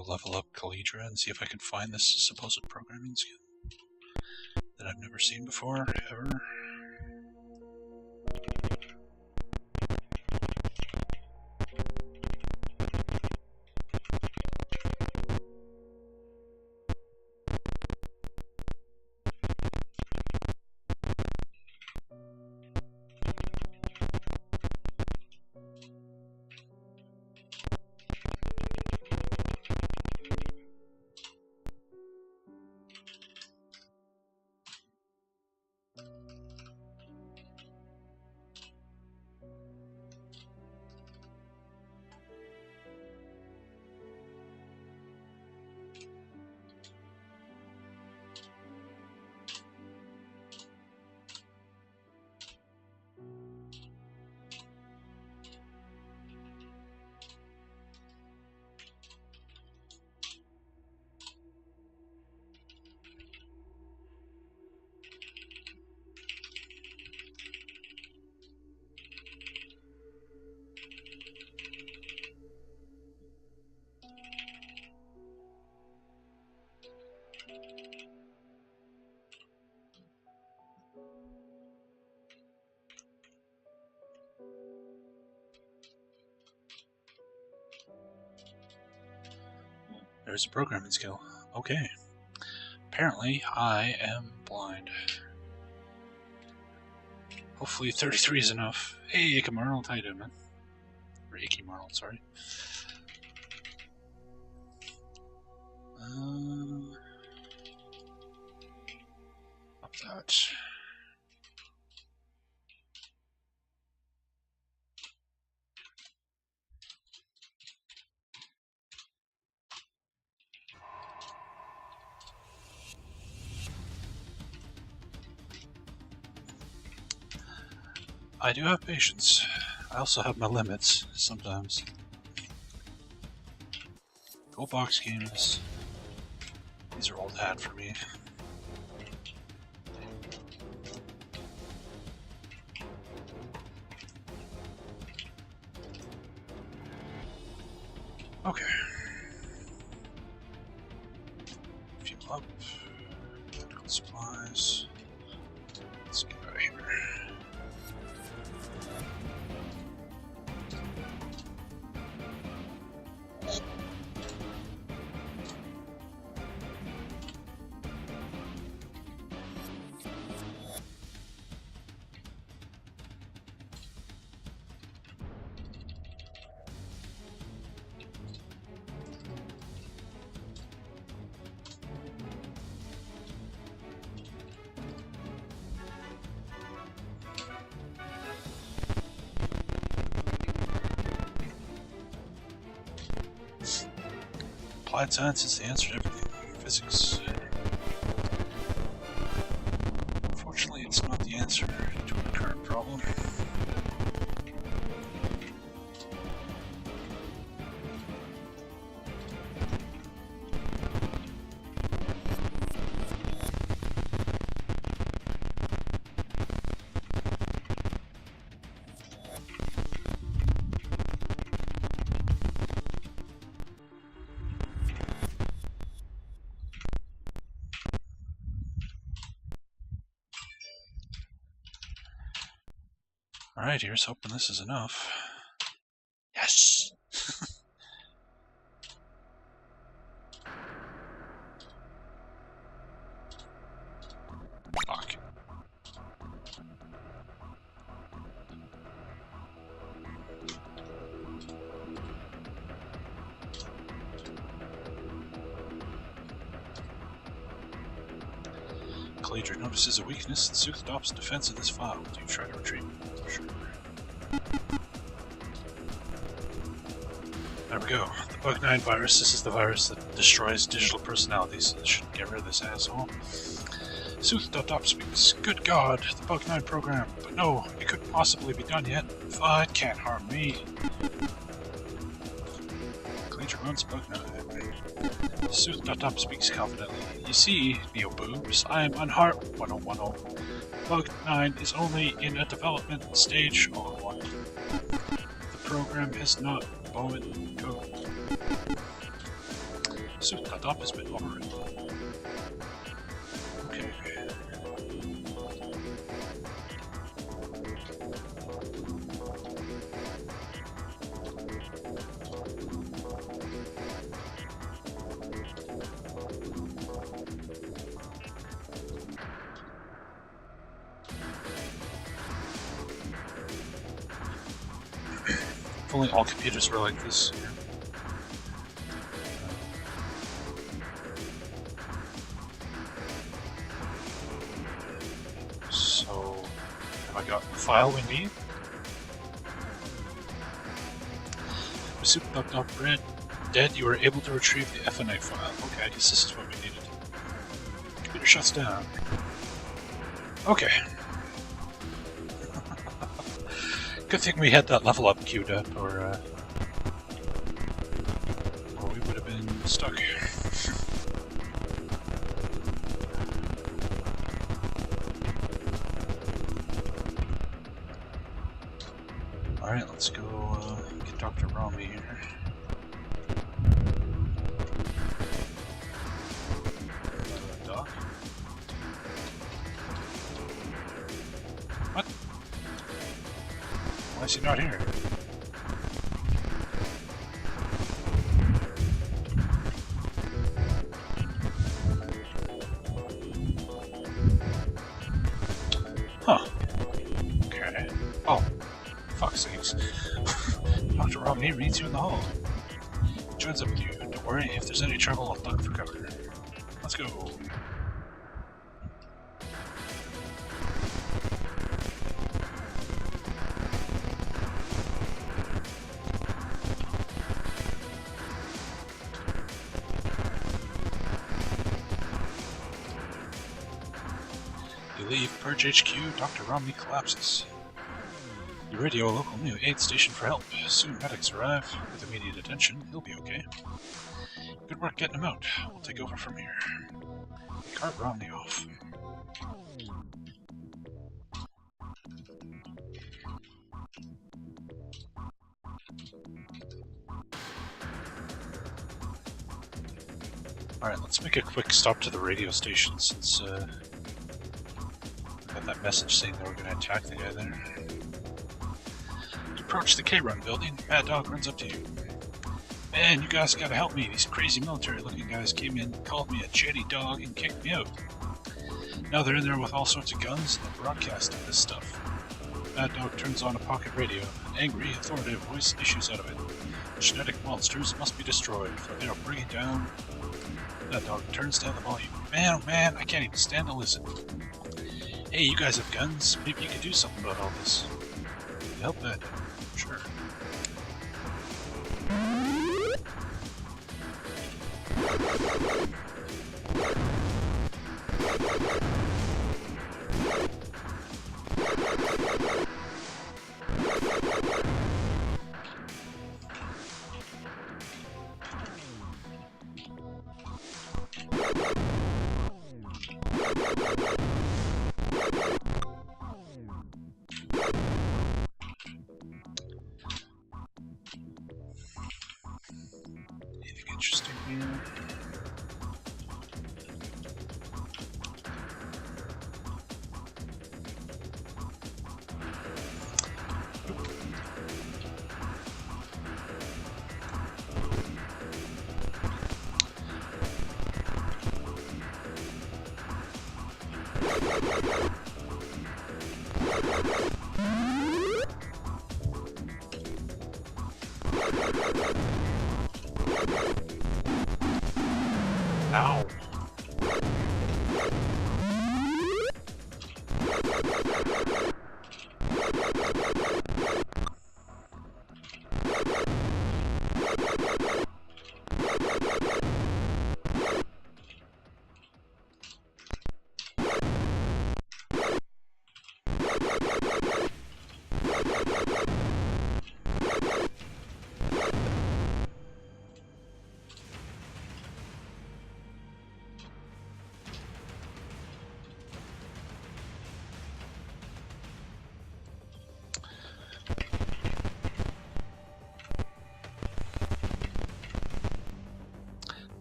Level up Caledra and see if I can find this supposed programming skill that I've never seen before, ever. There's a programming skill. Okay. Apparently, I am blind. Hopefully 33 is enough. Hey, Ikemarl, how you doing, man? Or Ikemarl, sorry. Up that. I do have patience. I also have my limits, sometimes. Go box games. These are old hat for me. Okay. Fuel up. Medical supplies. Let's get out of here. Applied science is the answer to everything. Physics. Unfortunately, it's not the answer to our current problem. Alright, here's hoping this is enough. Yes! Fuck. Caladra notices a weakness and Sooth adopts defense of this file. Do you try to retreat? Sure. There we go. The Bug-9 virus. This is the virus that destroys digital personalities. So this should get rid of this asshole. Sooth.top speaks. Good God, the Bug-9 program. But no, it couldn't possibly be done yet. It can't harm me. Caladra runs Bug-9. Sooth.top speaks confidently. You see, Neo-Boobs, I am unharmed. 1010. Bug-9 is only in a development stage. All in one. The program has not Bowen code. Sooth.top has been overwritten. Okay. If only all computers were like this. So, have I got the file we need? With Super.red dead, you were able to retrieve the FNA file. Okay, I guess this is what we needed. Computer shuts down. Okay. Good thing we had that level up queued up, or we would have been stuck. Alright, let's go get Dr. Rami here. Doc? What? Why is he not here? he reads you in the hall. He joins up with you. Don't worry, if there's any trouble, I'll duck for cover. Let's go. You leave Purge HQ, Dr. Romney collapses. You radio a local new aid station for help. Soon medics arrive. With immediate attention, he'll be okay. Good work getting him out. We'll take over from here. Cart Romney off. Alright, let's make a quick stop to the radio station since I got that message saying they were going to attack the guy there. You approach the K-Run building, Mad Dog runs up to you. Man, you guys gotta help me. These crazy military-looking guys came in, called me a jetty dog, and kicked me out. Now they're in there with all sorts of guns and broadcasting this stuff. Mad Dog turns on a pocket radio. An angry, authoritative voice issues out of it. The genetic monsters must be destroyed, for they are bringing down... Mad Dog turns down the volume. Man, oh man, I can't even stand to listen. Hey, you guys have guns? Maybe you could do something about all this. Help Mad Dog. Sure. Anything interesting here? Ow.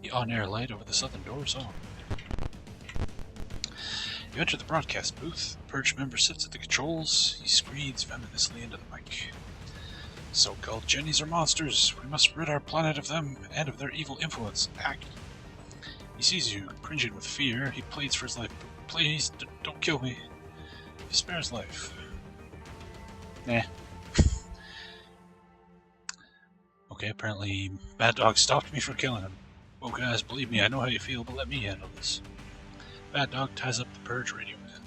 The on-air light over the southern door is on. You enter the broadcast booth. The Purge member sits at the controls. He screeds venomously into the mic. So-called Jennies are monsters. We must rid our planet of them and of their evil influence. Act. He sees you, cringing with fear. He pleads for his life. Please, don't kill me. He spares life. Nah. Okay, apparently Mad Dog stopped me from killing him. Oh guys, believe me, I know how you feel, but let me handle this. Mad Dog ties up the Purge radio man.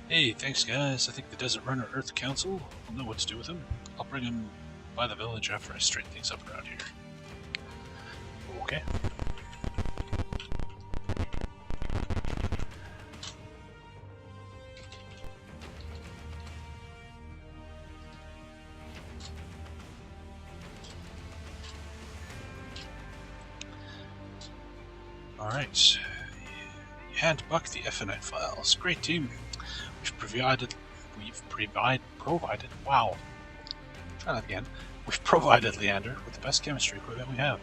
Hey, thanks guys. I think the Desert Runner Earth Council will know what to do with him. I'll bring him by the village after I straighten things up around here. Okay. Alright. Hand Buck the FNI files. Great team. We've provided wow. Try that again. We've provided Leander with the best chemistry equipment we have.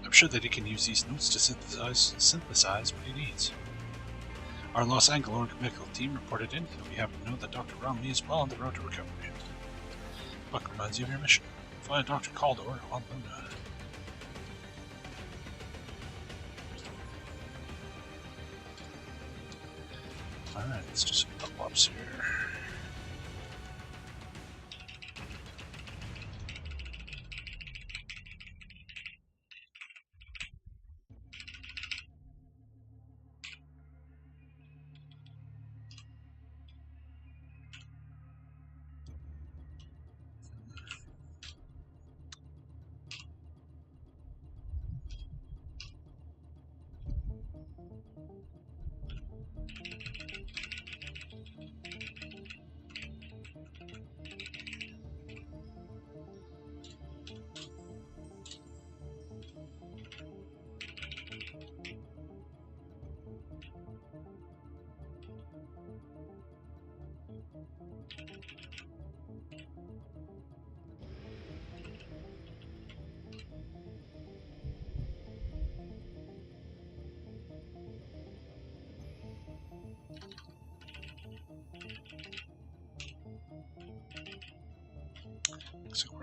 I'm sure that he can use these notes to synthesize what he needs. Our Los Angeles medical team reported in that we happen to know that Dr. Romney is well on the road to recovery. Buck reminds you of your mission. Find Dr. Caldor on Luna. Alright, let's do some double-ups here.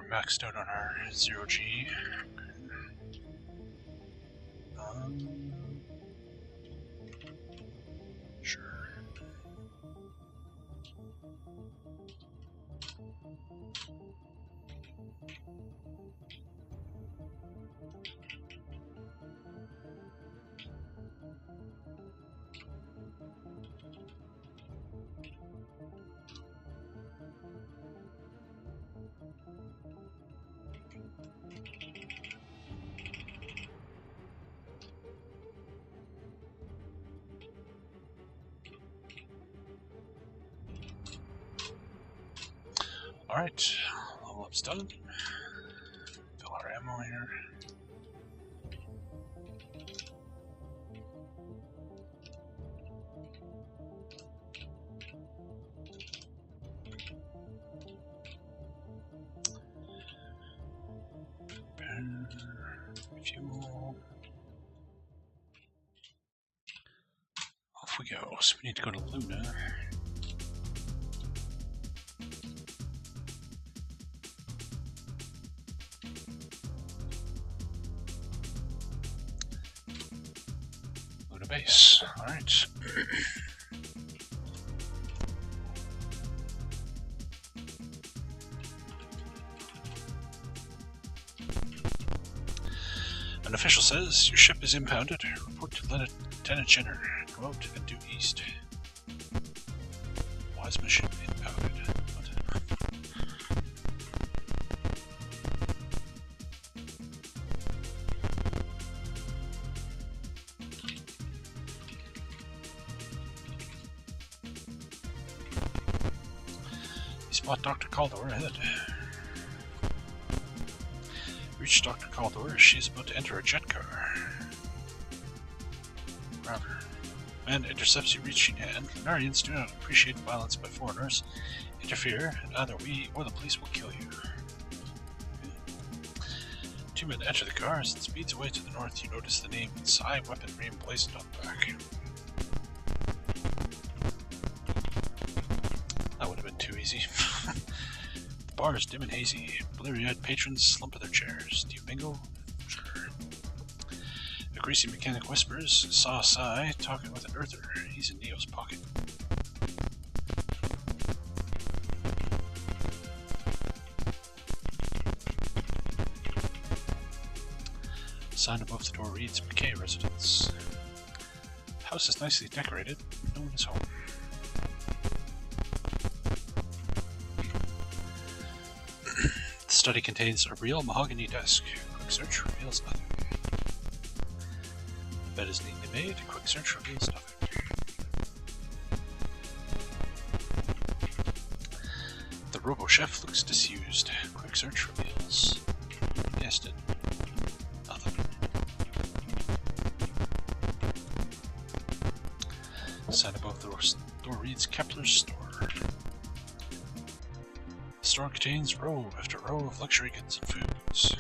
we're maxed out on our 0G. Sure. Alright, level up's done. Fill our ammo here. Fuel. Off we go. So we need to go to Luna. Luna base. Alright. An official says your ship is impounded. Report to Lieutenant Jenner. Go out and due east. Why is my ship impounded? What? You spot Dr. Caldor ahead. Reach Dr. Caldor as she is about to enter a jet car. Rather. Man intercepts you reaching and Lunarians do not appreciate violence by foreigners. Interfere, and either we or the police will kill you. Two men enter the car. As it speeds away to the north, you notice the name Psi weaponry emblazoned on the back. That would have been too easy. The bar is dim and hazy. Bleary-eyed patrons slump in their chairs. Do you bingo? Sure. A greasy mechanic whispers, saw Psi talking with an earther. He's in Neo's pocket. The sign above the door reads McKay Residence. The house is nicely decorated. No one is home. The study contains a real mahogany desk. Quick search reveals nothing. The bed is neatly made. Quick search reveals nothing. The robo-chef looks disused. Quick search reveals... guessed it. Nothing. The sign above the door reads Kepler's Store. The store contains row after row of luxury goods and foods.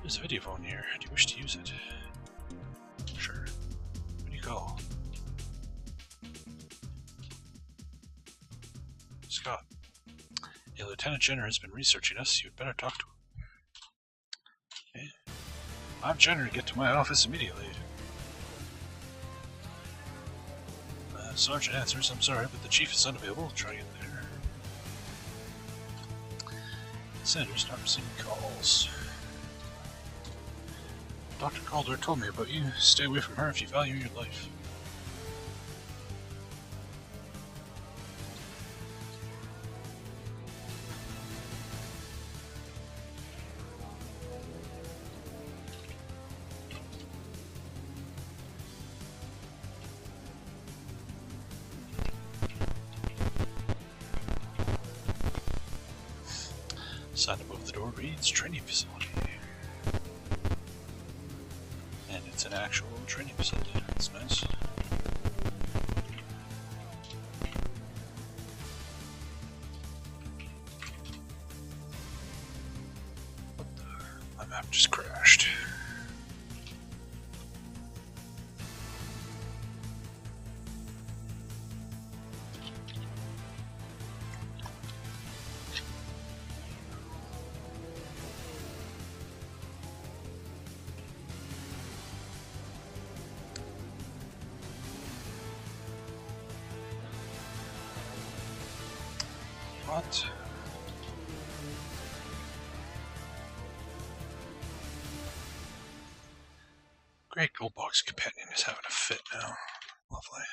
There's a video phone here. Do you wish to use it? Sure. Who do you call? Scott. A Lieutenant Jenner has been researching us. You'd better talk to him. Okay. I'm Jenner. Get to my office immediately. Sergeant answers, I'm sorry, but the chief is unavailable. Try in there. Sanders not receiving calls. Dr. Calder told me about you. Stay away from her if you value your life. Sign above the door reads training facility. And it's an actual training facility. That's nice. What the? My map just crashed. not. Great Gold Box Companion is having a fit now. Lovely.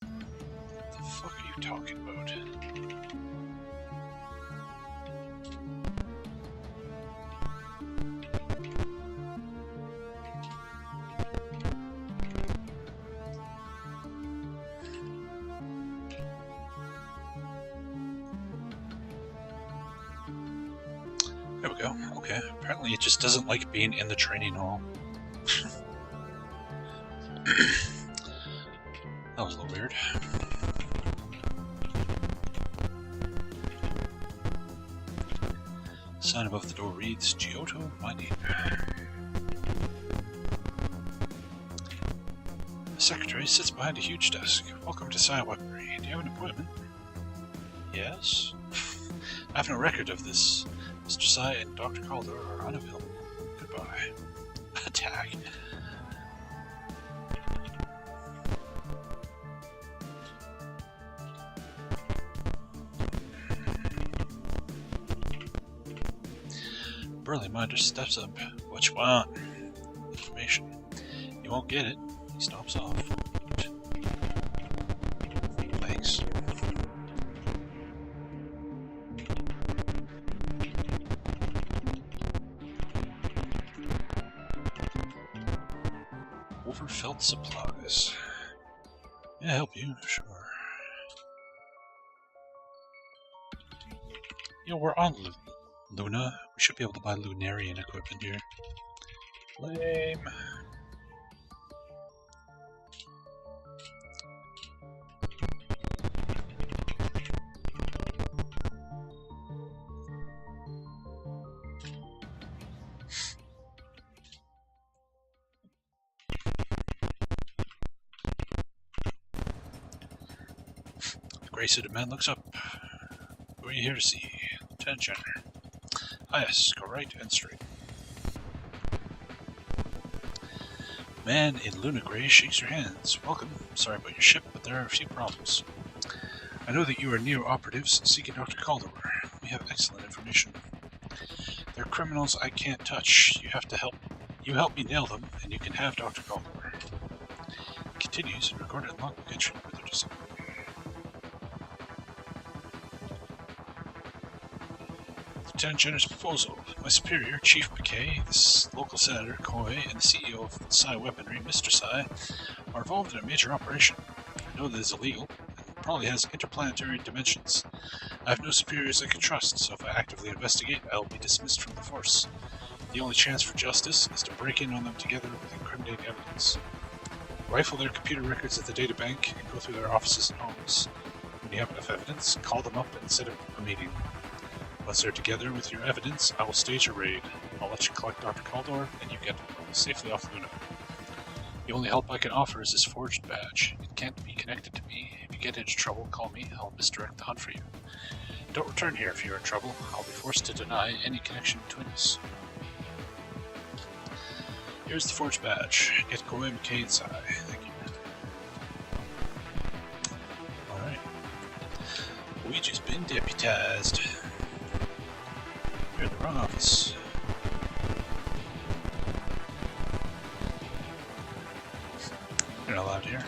What the fuck are you talking about? There we go. Okay. Apparently it just doesn't like being in the training hall. That was a little weird. Sign above the door reads, Giotto Mining. The secretary sits behind a huge desk. Welcome to Psi Weaponry. Do you have an appointment? Yes? I have no record of this. Mr. Psi and Dr. Calder are unavailable. Goodbye. Attack. Burly Minder steps up. What you want? Information. You won't get it. He stomps off. Thanks. Overfilled supplies. Yeah, help you, sure. Yo, we're on Luna. We should be able to buy Lunarian equipment here. Lame. The gray-suited man looks up. Who are you here to see? Lieutenant Jenner. Ah yes, go right and straight. Man in Luna Gray shakes your hands. Welcome. Sorry about your ship, but there are a few problems. I know that you are Neo operatives seeking Dr. Calder. We have excellent information. They're criminals I can't touch. You help me nail them, and you can have Dr. Calder. Continues and recorded logbook entry with their discipline. Lieutenant Jenner's proposal. My superior, Chief McKay, this local senator, Coy, and the CEO of Psi Weaponry, Mr. Psi, are involved in a major operation. I know that it's illegal, and probably has interplanetary dimensions. I have no superiors I can trust, so if I actively investigate, I will be dismissed from the force. The only chance for justice is to break in on them together with incriminating evidence. Rifle their computer records at the data bank and go through their offices and homes. When you have enough evidence, call them up and set up a meeting. Once they're together with your evidence, I will stage a raid. I'll let you collect Dr. Calder, and you get safely off Luna. The only help I can offer is this forged badge. It can't be connected to me. If you get into trouble, call me. I'll misdirect the hunt for you. Don't return here if you're in trouble. I'll be forced to deny any connection between us. Here's the forged badge. Get Koei McKay inside. Thank you. Alright. Luigi's been deputized. You're in the wrong office. You're not allowed here.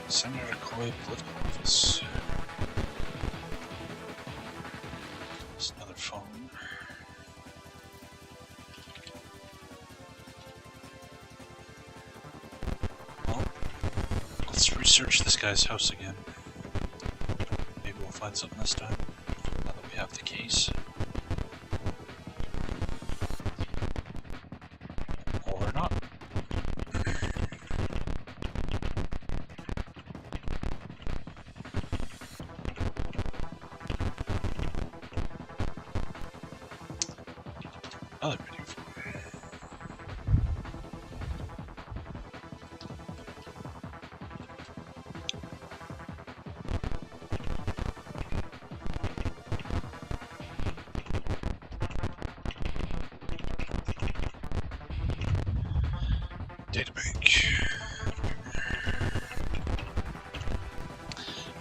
Senator Coy Political Office. There's another phone. Well, let's research this guy's house again. Maybe we'll find something this time, now that we have the case. Or not. Another video for me. Databank.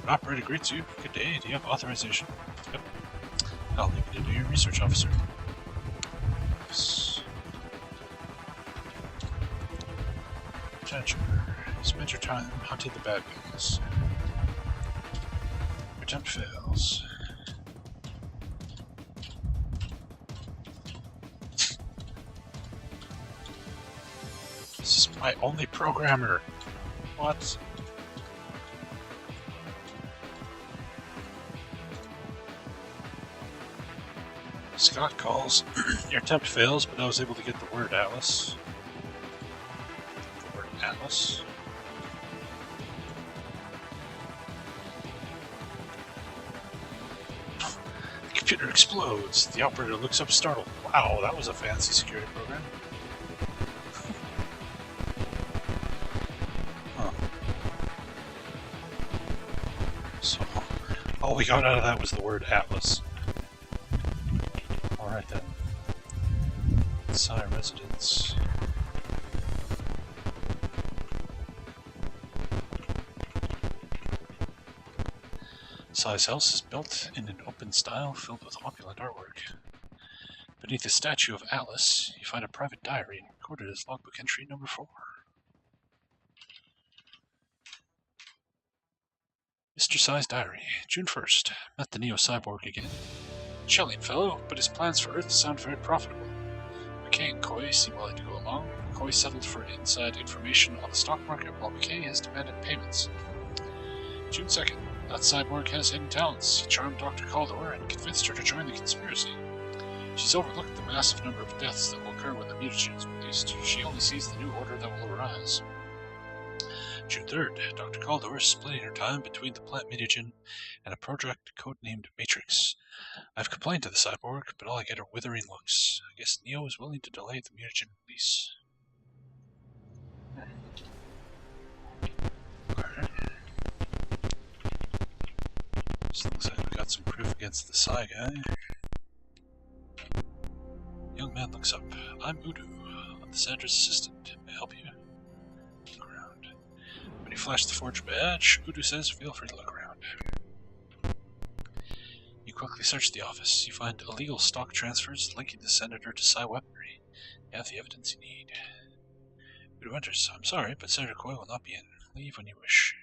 An operator greets you. Good day. Do you have authorization? Yep. I'll leave it to your research officer. Judge, spend your time hunting the bad guys. Your attempt fails. This is my only programmer. What? Scott calls. Your attempt fails, but I was able to get the word Atlas. The word Atlas. The computer explodes. The operator looks up startled. Wow, that was a fancy security program. Huh. So, all we got out of that was the word Atlas. Alright then. Psi residence. Psi's house is built in an open style filled with opulent artwork. Beneath the statue of Atlas, you find a private diary recorded as logbook entry number 4. Mr. Psi's diary, June 1st. Met the Neo-Cyborg again. Chilling fellow, but his plans for Earth sound very profitable. McKay and Coy seem willing to go along. Coy settled for inside information on the stock market, while McKay has demanded payments. June 2nd. That cyborg has hidden talents. He charmed Dr. Caldor and convinced her to join the conspiracy. She's overlooked the massive number of deaths that will occur when the mutagen is released. She only sees the new order that will arise. June 3rd. Dr. Caldor is splitting her time between the plant mutagen and a project codenamed Matrix. I've complained to the cyborg, but all I get are withering looks. I guess Neo is willing to delay the mutagen release. Okay. This looks like we got some proof against the Psi guy. Young man looks up. I'm Udu. I'm the senator's assistant. May I help you? Look around. When you flash the forged badge, Udu says feel free to look around. You quickly search the office. You find illegal stock transfers linking the senator to Psi weaponry. You have the evidence you need. Udu enters. I'm sorry, but Senator Coy will not be in. Leave when you wish.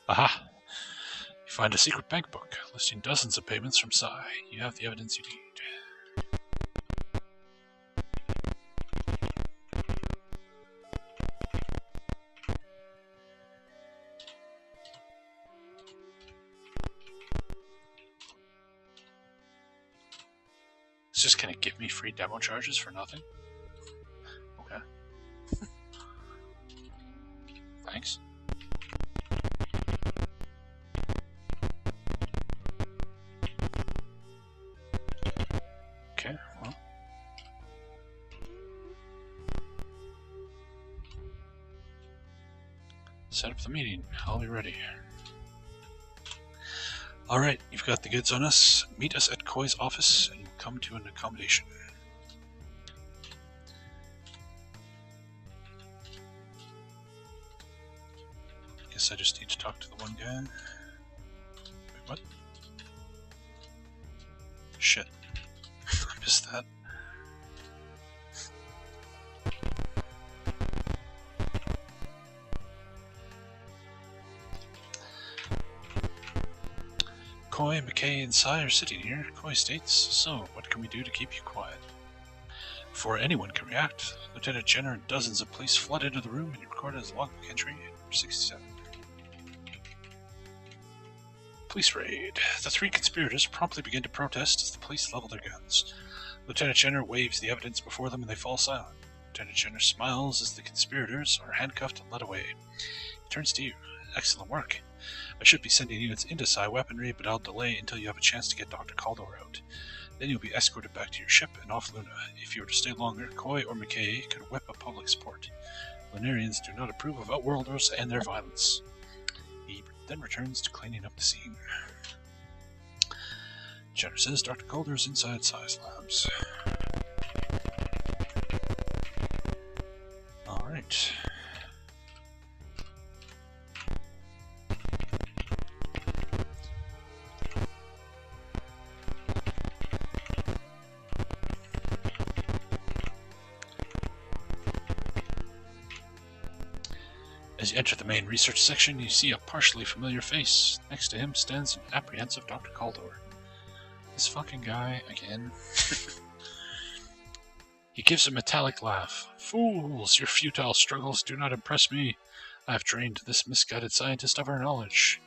Aha! You find a secret bank book listing dozens of payments from Psi. You have the evidence you need. It's just gonna give me free demo charges for nothing? Okay. Thanks. Okay, well. Set up the meeting. I'll be ready. Alright, you've got the goods on us. Meet us at Coy's office and come to an accommodation. Guess I just need to talk to the one guy. Wait, what? Shit. I missed that. Coy, McKay, and Psi are sitting here. Coy states, so what can we do to keep you quiet? Before anyone can react, Lieutenant Jenner and dozens of police flood into the room and you record his logbook entry number 67. Police raid. The 3 conspirators promptly begin to protest as the police level their guns. Lieutenant Jenner waves the evidence before them and they fall silent. Lieutenant Jenner smiles as the conspirators are handcuffed and led away. He turns to you. Excellent work. I should be sending units into Psi weaponry, but I'll delay until you have a chance to get Dr. Caldor out. Then you'll be escorted back to your ship and off Luna. If you were to stay longer, Coy or McKay could whip up public support. disciplinarians do not approve of Outworlders and their violence. He then returns to cleaning up the scene. Jenner says Dr. Calder is inside Size Labs. Alright. As you enter the main research section, you see a partially familiar face. Next to him stands an apprehensive Dr. Caldor. This fucking guy again. He gives a metallic laugh. Fools, your futile struggles do not impress me. I have drained this misguided scientist of our knowledge.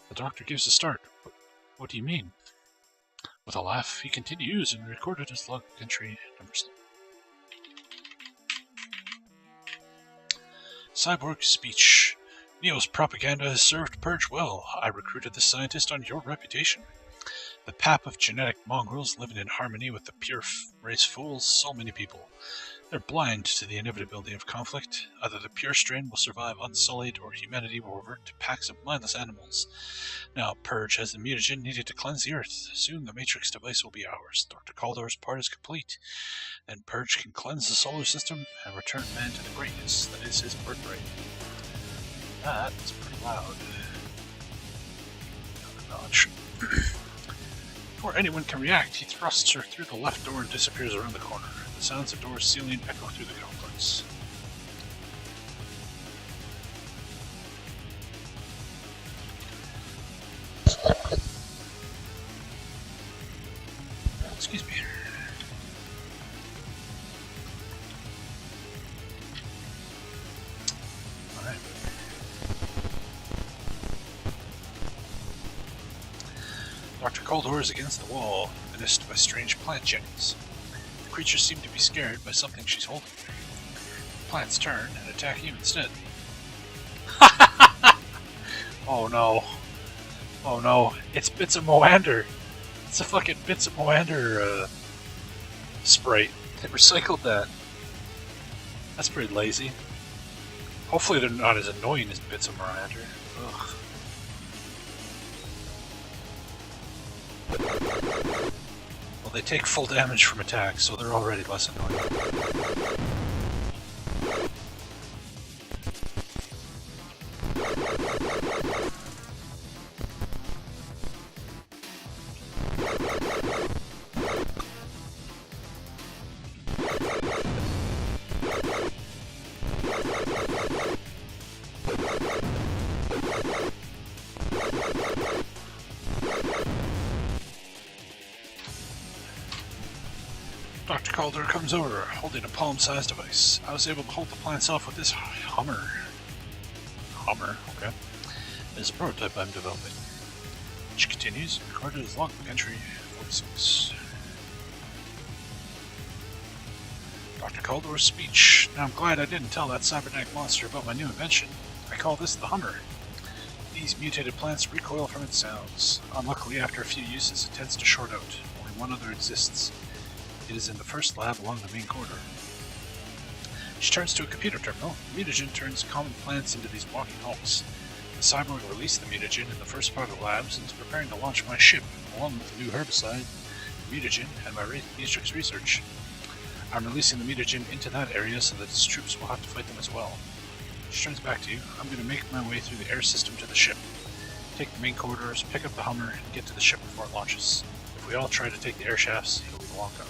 The doctor gives a start. What do you mean? With a laugh, he continues and recorded his log entry number 7. Cyborg speech. Neo's propaganda has served Purge well. I recruited this scientist on your reputation. The pap of genetic mongrels living in harmony with the pure race fools so many people. They're blind to the inevitability of conflict. Either the pure strain will survive unsullied, or humanity will revert to packs of mindless animals. Now Purge has the mutagen needed to cleanse the Earth. Soon the Matrix device will be ours. Dr. Caldor's part is complete, and Purge can cleanse the solar system and return man to the greatness that is his birthright. That is pretty loud. Notch. Before anyone can react, he thrusts her through the left door and disappears around the corner. The sounds of doors sealing echo through the complex. Excuse me. Alright. Dr. Caldor is against the wall, menaced by strange plant jennies. The creatures seem to be scared by something she's holding. The plants turn and attack you instead. Oh no. Oh no. It's Bits of Moander. It's a fucking Bits of Moander sprite. They recycled that. That's pretty lazy. Hopefully they're not as annoying as Bits of Moander. Ugh. Well, they take full damage from attacks, so they're already less annoying. Dr. Calder comes over, holding a palm-sized device. I was able to hold the plants off with this Hummer. Hummer, okay. It is a prototype I'm developing. She continues, recorded as logbook entry 46. Dr. Caldor's speech. Now I'm glad I didn't tell that cybernetic monster about my new invention. I call this the Hummer. These mutated plants recoil from its sounds. Unluckily, after a few uses, it tends to short out. Only one other exists. It is in the first lab along the main corridor. She turns to a computer terminal. The mutagen turns common plants into these walking hulks. The cyborg released the mutagen in the first part of the labs and is preparing to launch my ship, along with the new herbicide, the mutagen, and my Matrix research. I'm releasing the mutagen into that area so that its troops will have to fight them as well. She turns back to you. I'm going to make my way through the air system to the ship. Take the main corridors, pick up the Hummer, and get to the ship before it launches. If we all try to take the air shafts, it'll be long gone.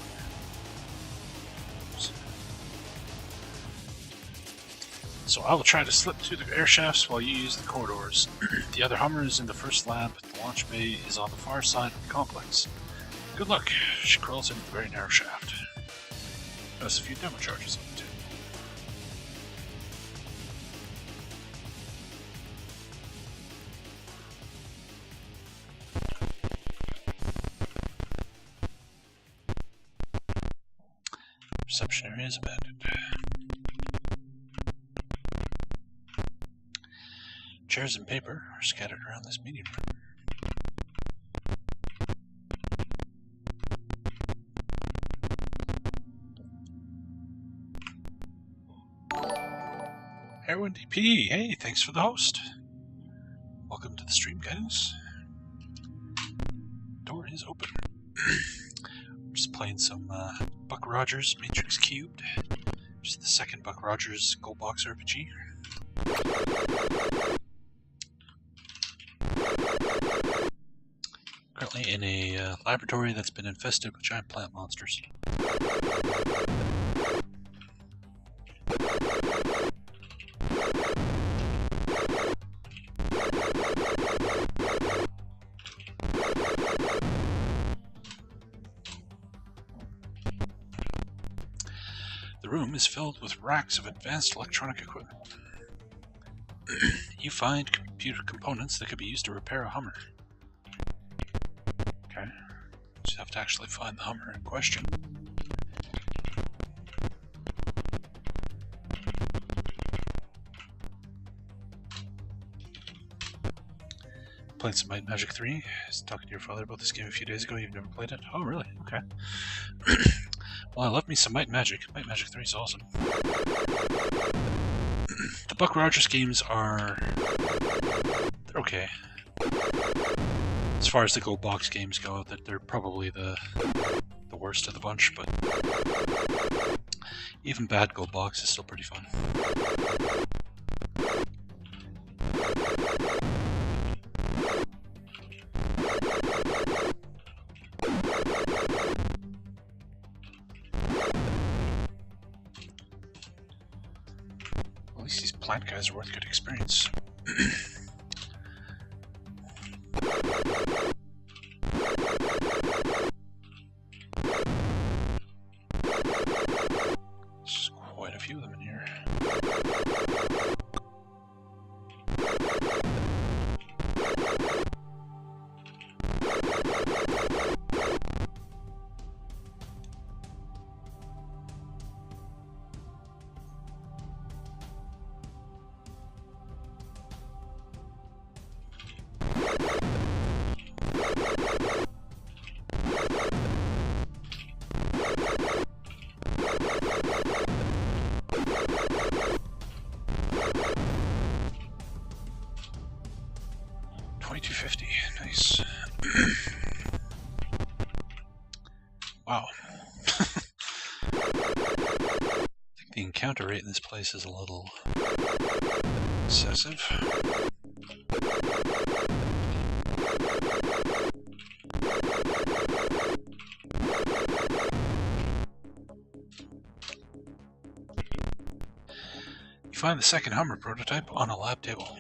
So I will try to slip through the air shafts while you use the corridors. The other Hummer is in the first lab. The launch bay is on the far side of the complex. Good luck. She crawls into the very narrow shaft. There's a few demo charges on the table. Reception area is abandoned. Chairs and paper are scattered around this meeting room. Heroin DP, hey, thanks for the host. Welcome to the stream, guys. Door is open. Just playing some Buck Rogers Matrix Cubed. Just the second Buck Rogers Gold Box RPG. Currently in a laboratory that's been infested with giant plant monsters. The room is filled with racks of advanced electronic equipment. You find computer components that could be used to repair a Hummer. Okay. Just have to actually find the Hummer in question. Played some Might and Magic 3. I was talking to your father about this game a few days ago. You've never played it? Oh, really? Okay. Well, I love me some Might and Magic. Might and Magic 3 is awesome. The Buck Rogers games are... they're okay. As far as the Gold Box games go, that they're probably the worst of the bunch, but even bad Gold Box is still pretty fun. At least these plant guys are worth good experience. There's quite a few of them in here. $22.50, nice. Wow. I think the encounter rate in this place is a little excessive. You find the second Hummer prototype on a lab table.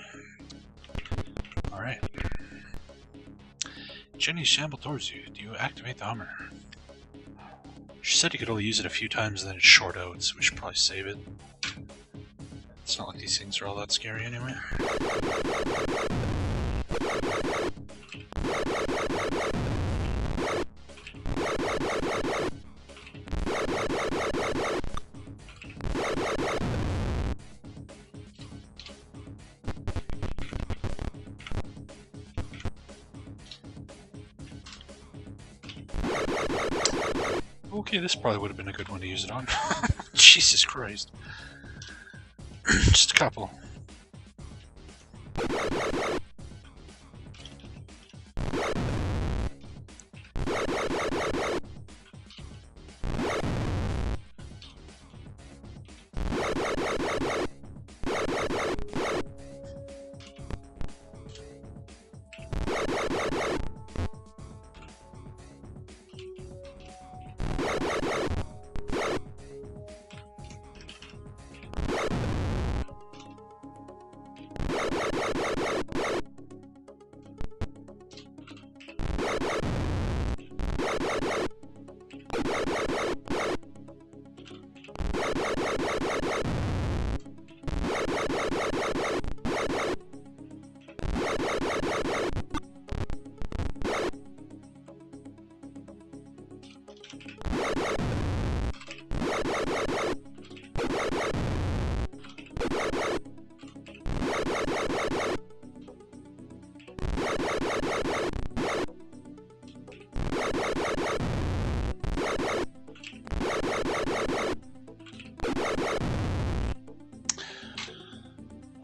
Alright. Jenny shambled towards you. Do you activate the Hummer? She said you could only use it a few times and then it's short out, so we should probably save it. It's not like these things are all that scary anyway. Okay, this probably would have been a good one to use it on. Jesus Christ. Just a couple.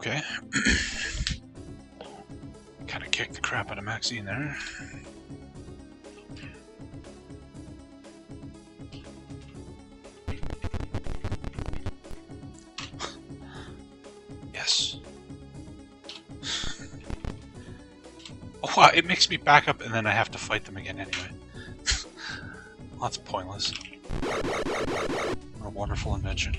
Okay. Kind of kicked the crap out of Maxine there. Yes. Oh, wow, it makes me back up and then I have to fight them again anyway. Well, that's pointless. What a wonderful invention.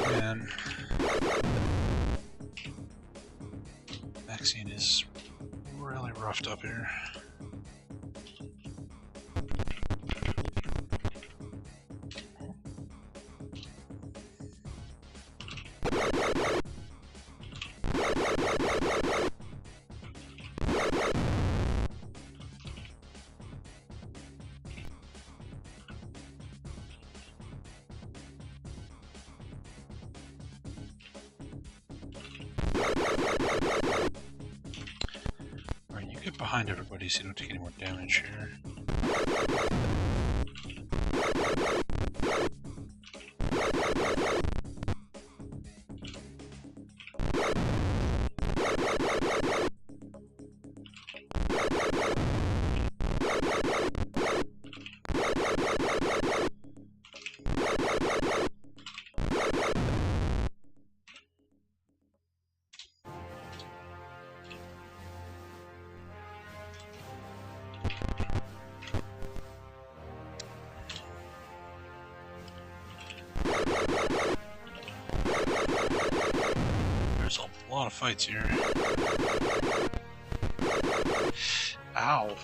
Man, Maxine is really roughed up here. Alright, you get behind everybody so you don't take any more damage here. There's a lot of fights here. Ow.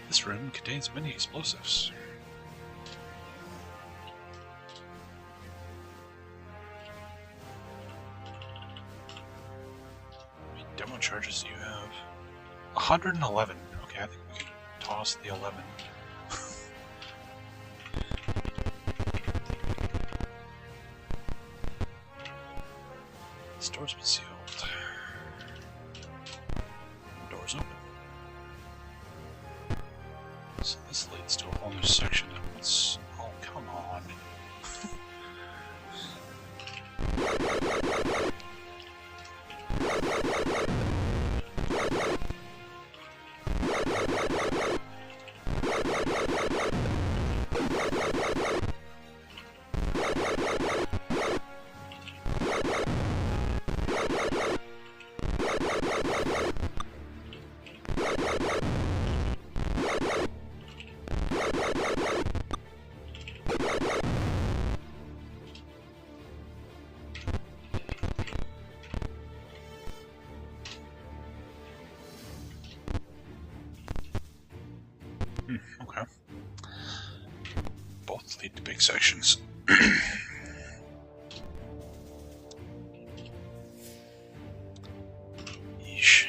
This room contains many explosives. How many demo charges do you have? 111. Okay, I think we can toss the 11. This door's been sealed. Door's open. So this leads to a whole new section of what's... Oh, come on. Okay. Both lead to big sections. Yeesh.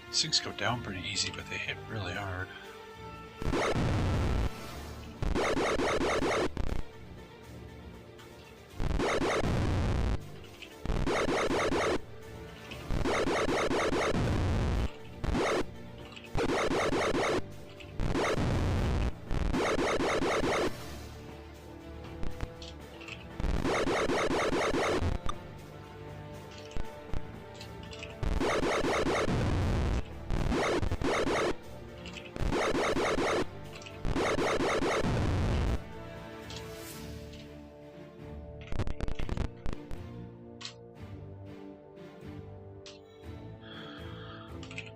These things go down pretty easy, but they hit really hard.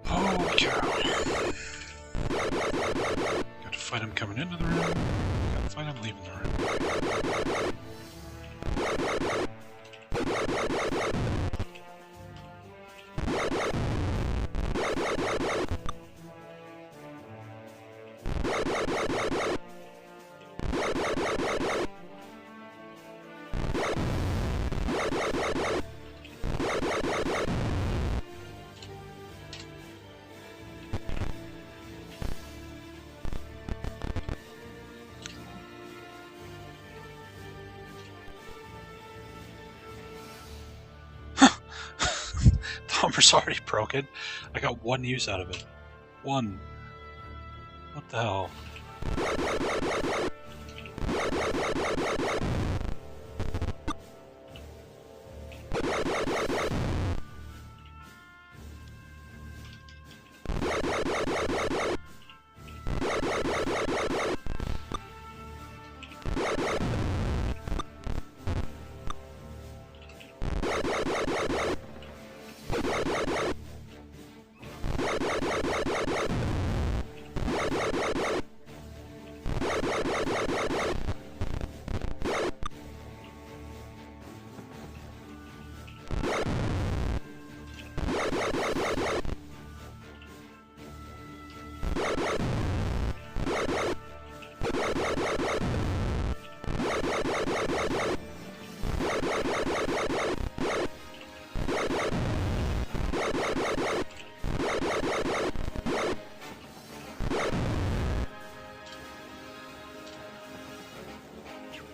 Holy cow. Gotta fight him coming into the room. Gotta fight him leaving the room. The Hummer's already broken. I got one use out of it. One. What the hell?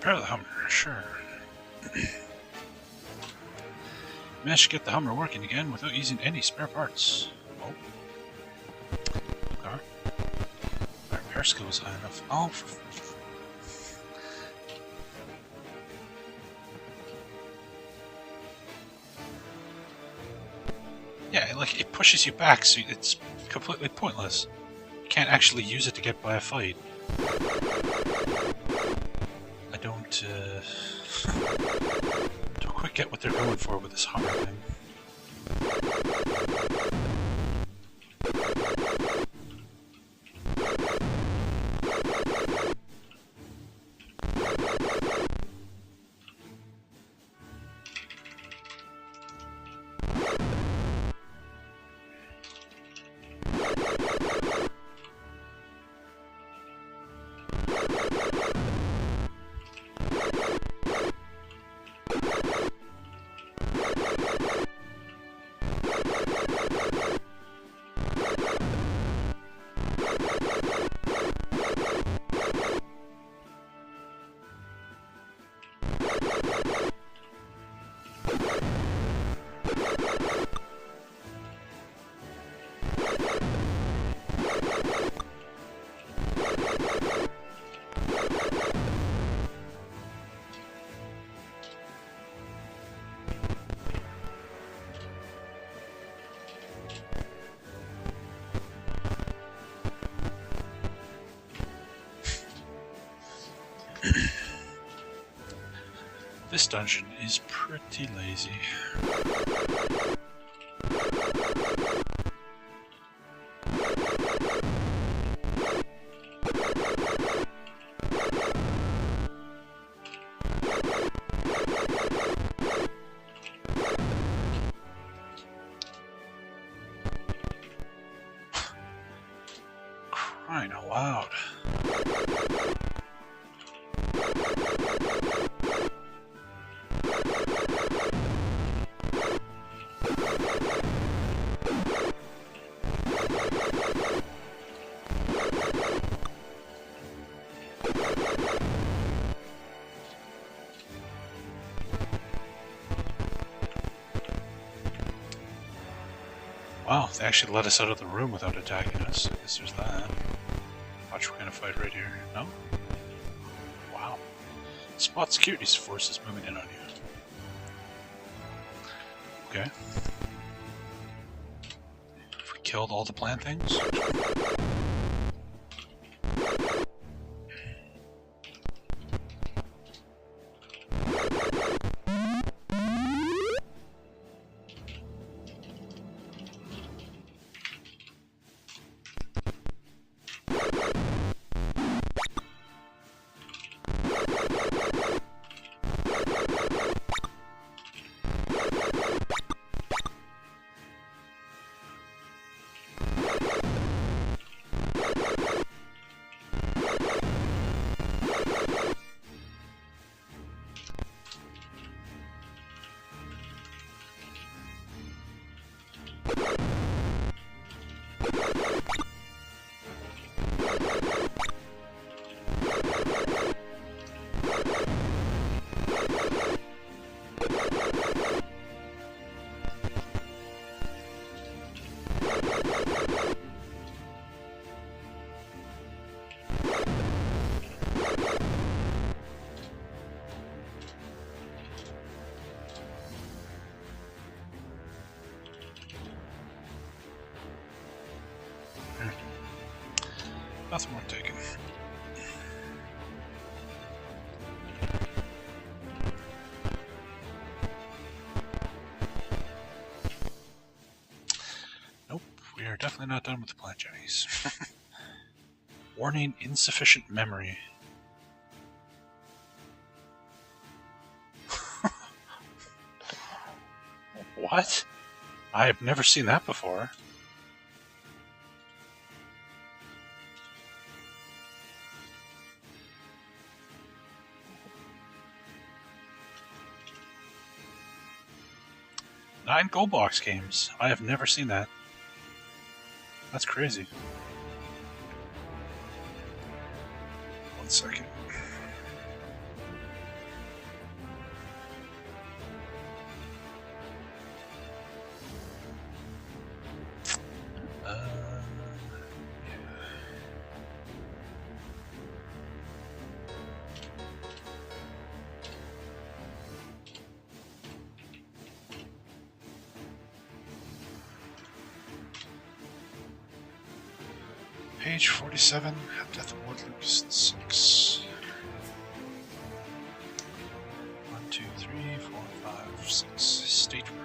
Repair the Hummer, sure. Managed to get the Hummer working again without using any spare parts. Oh. Okay. My repair skill was high enough. Oh, yeah, like it pushes you back, so it's completely pointless. You can't actually use it to get by a fight. I don't quite get what they're going for with this Hummer thing. This dungeon is pretty lazy. Crying out loud. Wow, they actually let us out of the room without attacking us. I guess there's that. Watch, we're gonna fight right here. No? Wow. Spot security forces moving in on you. Okay. Have we killed all the plant things? Nothing more taken. Nope, we are definitely not done with the plant Jennies. Warning, insufficient memory. What? I have never seen that before. Nine gold box games. I have never seen that. That's crazy. 1 second. Page 47, Death of Ward Lucas 6. 1, 2, 3, 4, 5, 6. Stateroom.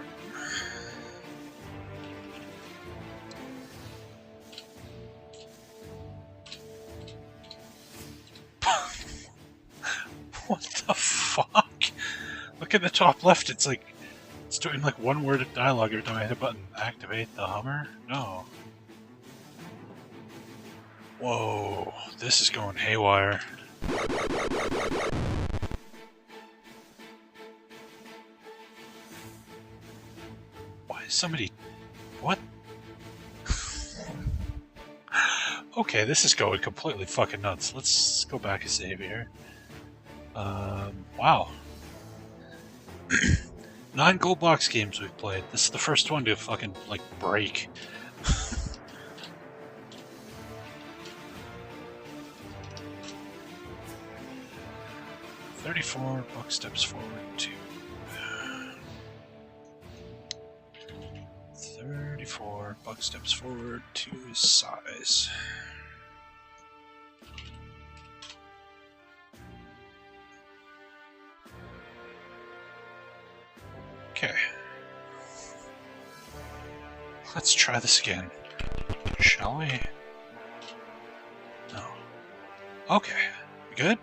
What the fuck? Look at the top left, it's like, it's doing like one word of dialogue every time I hit a button. Activate the Hummer? No. Whoa, this is going haywire. Why is somebody... What? Okay, this is going completely fucking nuts. Let's go back and save here. Wow. 9 gold box games we've played. This is the first one to fucking, like, break. 34 buck steps forward to 34 buck steps forward to his size. Okay. Let's try this again. Shall we? No. Okay. We good?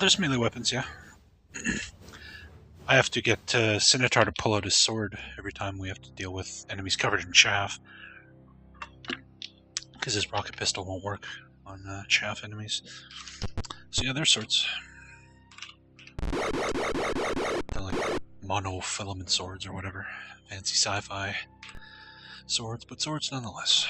There's melee weapons, yeah. I have to get Scimitar to pull out his sword every time we have to deal with enemies covered in chaff. Because his rocket pistol won't work on chaff enemies. So yeah, they're swords. They're like monofilament swords or whatever. Fancy sci-fi swords, but swords nonetheless.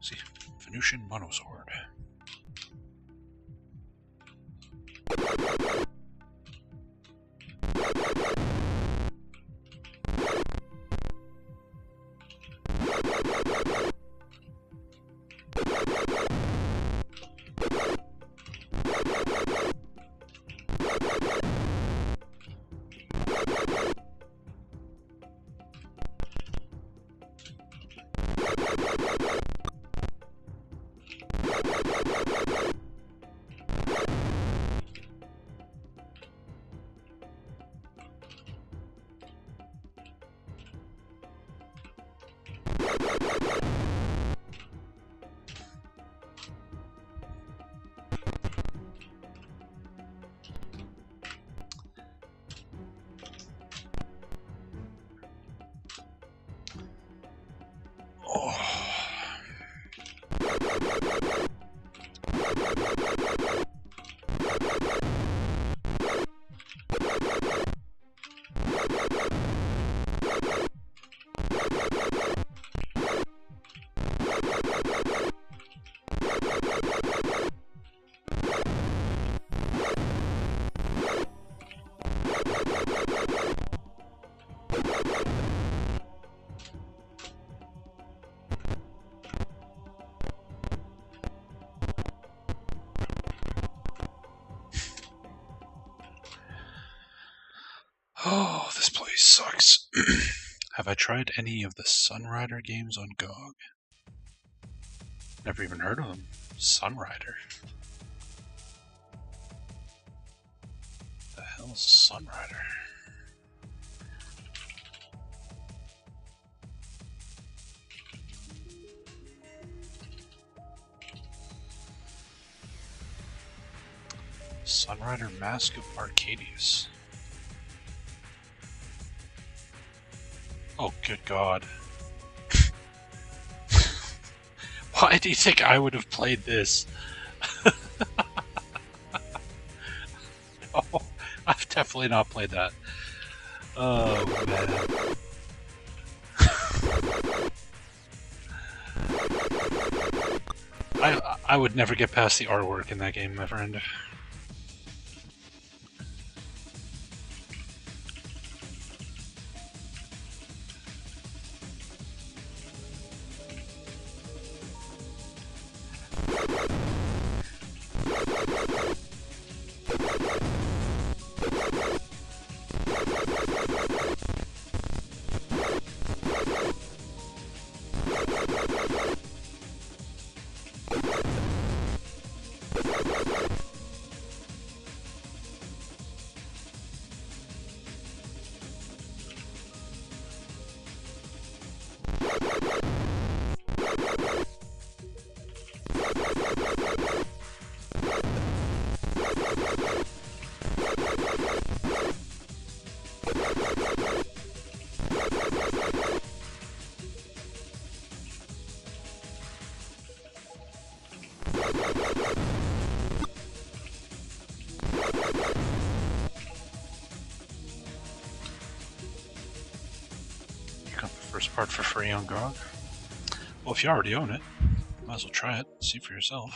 See, Venusian monosword. Oh, this place sucks. Have I tried any of the Sunrider games on GOG? Never even heard of them. Sunrider. The hell is Sunrider? Sunrider Mask of Arcadius. Oh, good God. Why do you think I would have played this? Oh, I've definitely not played that. Oh, man. I would never get past the artwork in that game, my friend. First part for free on GOG. Well, if you already own it, might as well try it, see for yourself.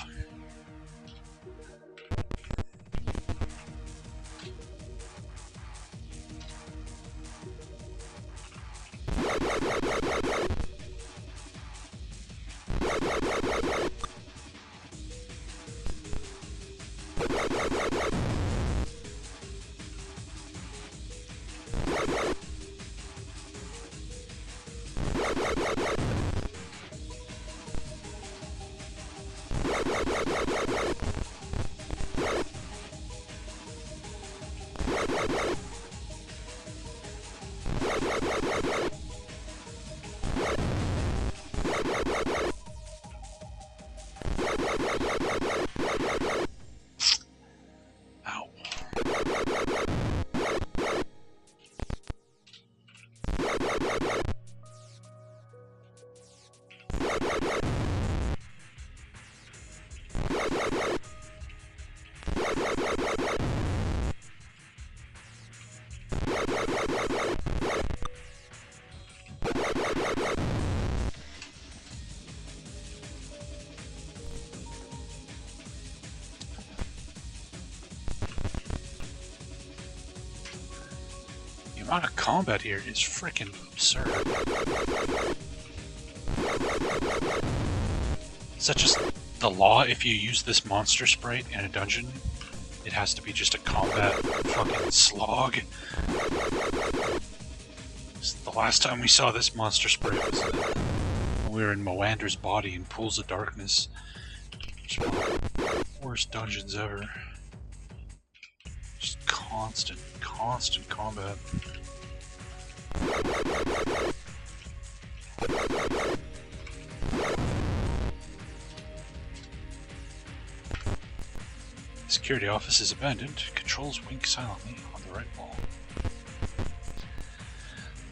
The amount of combat here is freaking absurd. Is that just the law? If you use this monster sprite in a dungeon, it has to be just a combat fucking slog. The last time we saw this monster sprite was when we were in Moander's body in Pools of Darkness. It's one of the worst dungeons ever. Just constant combat. Security office is abandoned. Controls wink silently on the right wall.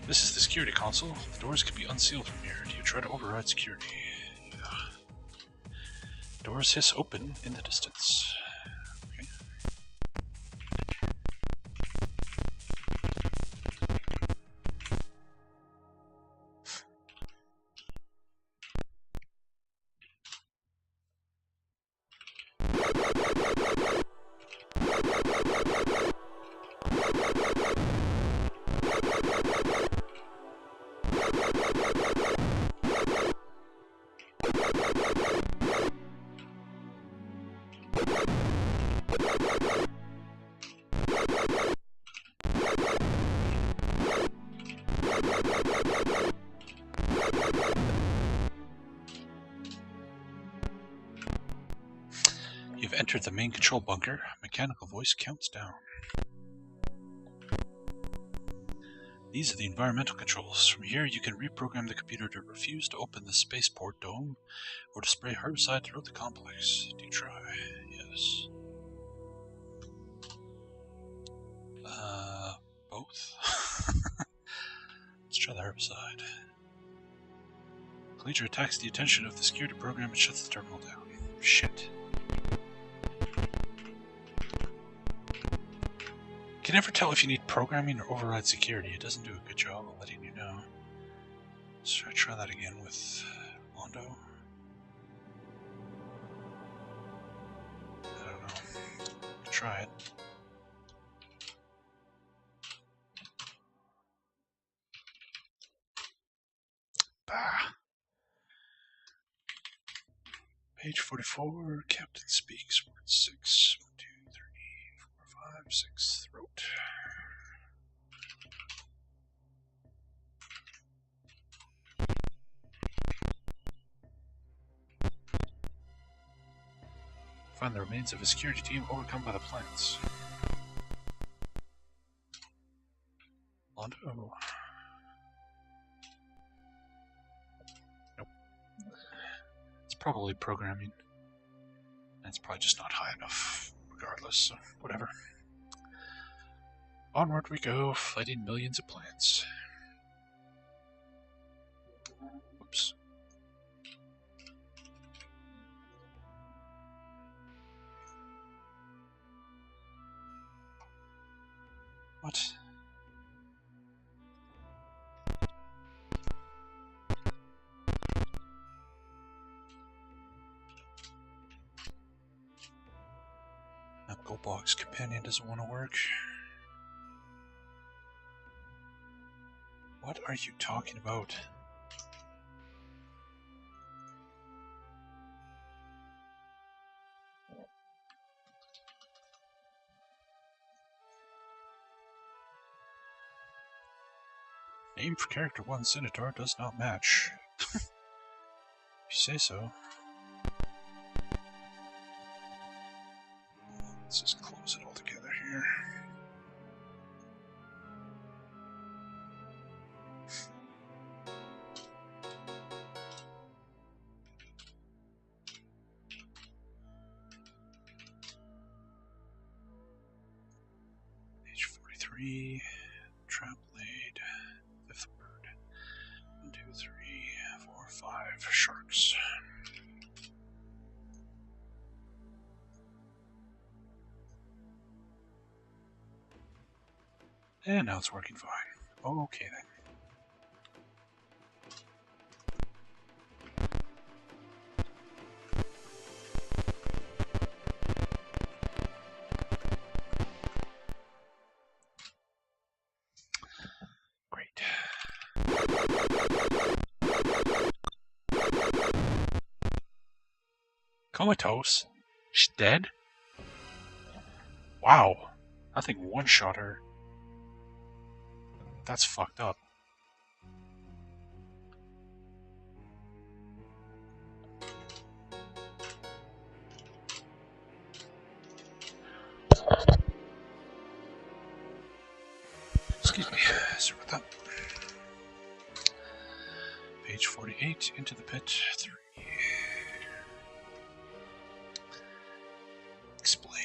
This is the security console. The doors can be unsealed from here. Do you try to override security? Yeah. Doors hiss open in the distance. Okay. You've entered the main control bunker. Mechanical voice counts down. These are the environmental controls. From here, you can reprogram the computer to refuse to open the spaceport dome or to spray herbicide throughout the complex. Do try. Yes. Both? Let's try the herbicide. Collegia attacks the attention of the security program and shuts the terminal down. Shit. Can never tell if you need programming or override security. It doesn't do a good job of letting you know. Let's try that again with Londo. I don't know. Try it. Bah. Page 44, Captain speaks, word 6. 1, 2, 3, 4, 5, 6, throat. Find the remains of a security team overcome by the plants. Londo. Nope. It's probably programming. It's probably just not high enough, regardless, so whatever. Onward we go, fighting millions of plants. Whoops. What? That Goldbox companion doesn't want to work. What are you talking about? Name for character 1 Senator does not match. If you say so. Let's just close it all together here. 3. Trap laid. 5th word. 1, 2, 3, 4, 5. Sharks. And now it's working fine. Okay then. Great. Comatose? She's dead? Wow. I think one-shot her. That's fucked up. Excuse me. Sorry about that. Page 48, Into the Pit 3. Explain.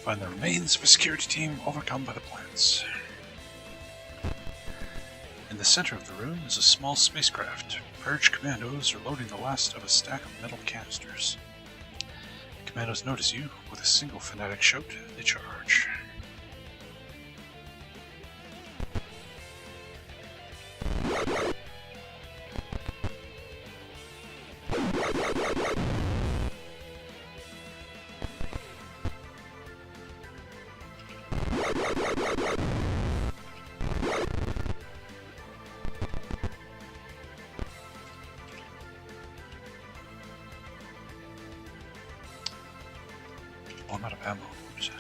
Find the remains of a security team overcome by the plants. In the center of the room is a small spacecraft. Purge commandos are loading the last of a stack of metal canisters. The commandos notice you. With a single fanatic shout, they charge. Oh, I'm out of ammo. Oops.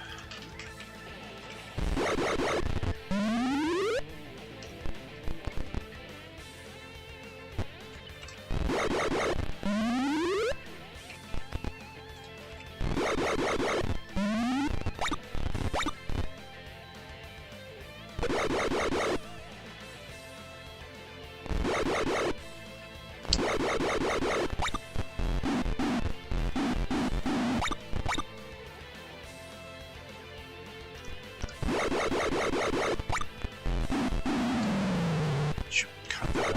Should cut that.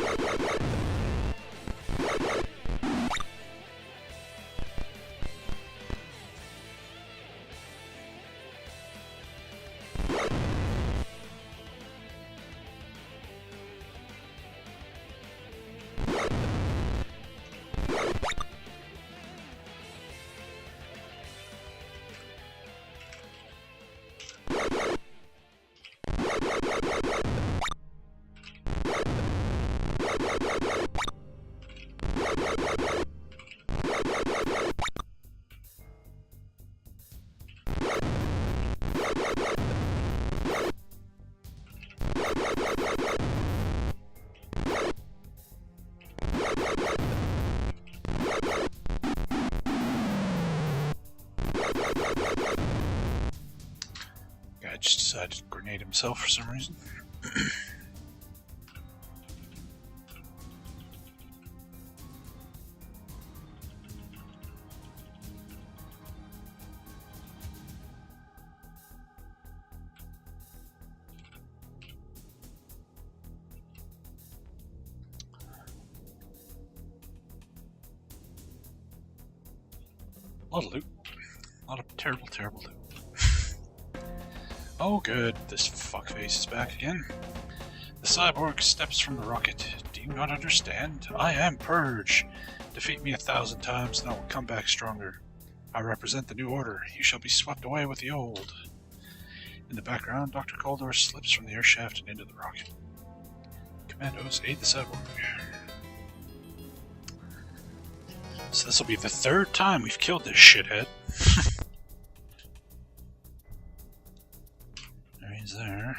just decided to grenade himself for some reason. A lot of loot. A lot of terrible, terrible loot. Oh good, this fuckface is back again. The cyborg steps from the rocket. Do you not understand? I am Purge. Defeat me 1,000 times and I will come back stronger. I represent the new order. You shall be swept away with the old. In the background, Dr. Kaldor slips from the air shaft and into the rocket. Commandos aid the cyborg. So this will be the 3rd time we've killed this shithead. There he's there.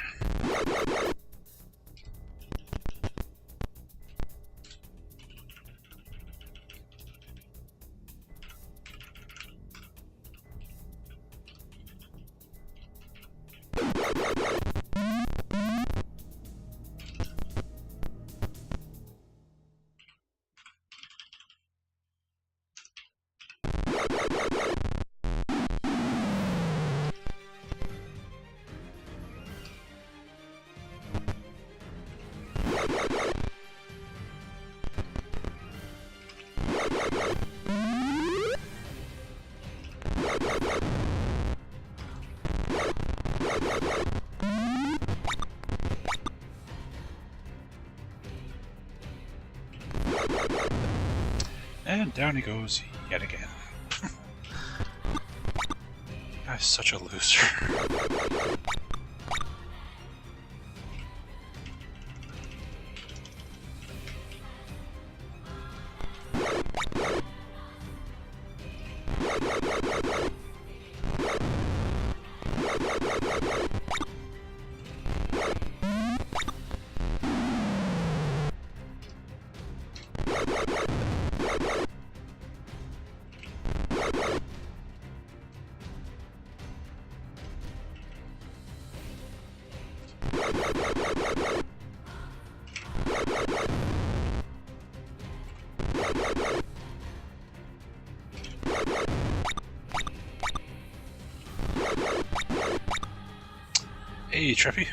And down he goes yet again. Guy's such a loser. Hey, Treffy.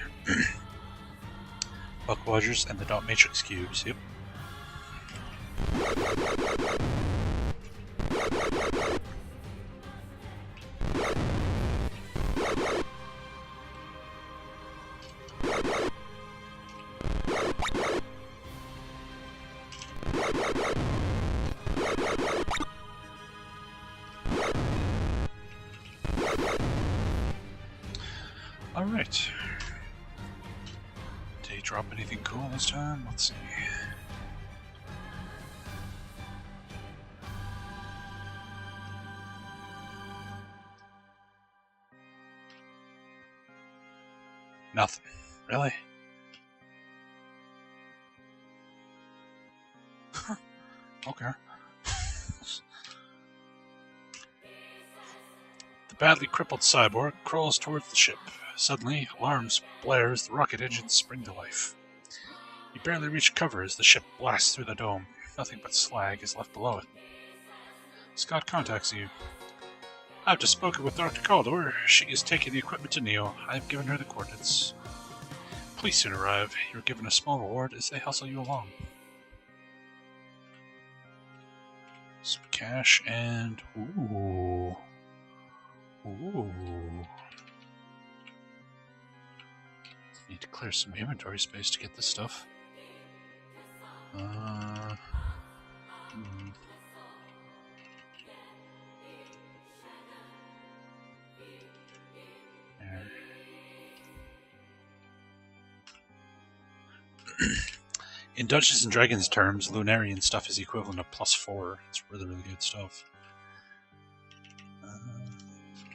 Buck Rogers and the Dot Matrix cubes, yep. Alright. Did he drop anything cool this time? Let's see. Nothing. Really? Okay. The badly crippled cyborg crawls towards the ship. Suddenly, alarms blare as the rocket engines spring to life. You barely reach cover as the ship blasts through the dome. Nothing but slag is left below it. Scott contacts you. I've just spoken with Dr. Kaldor. She is taking the equipment to Neo. I have given her the coordinates. Please soon arrive. You're given a small reward as they hustle you along. Some cash and... Ooh. Ooh. Need to clear some inventory space to get this stuff. There. In Dungeons and Dragons terms, Lunarian stuff is equivalent of +4. It's really, really good stuff.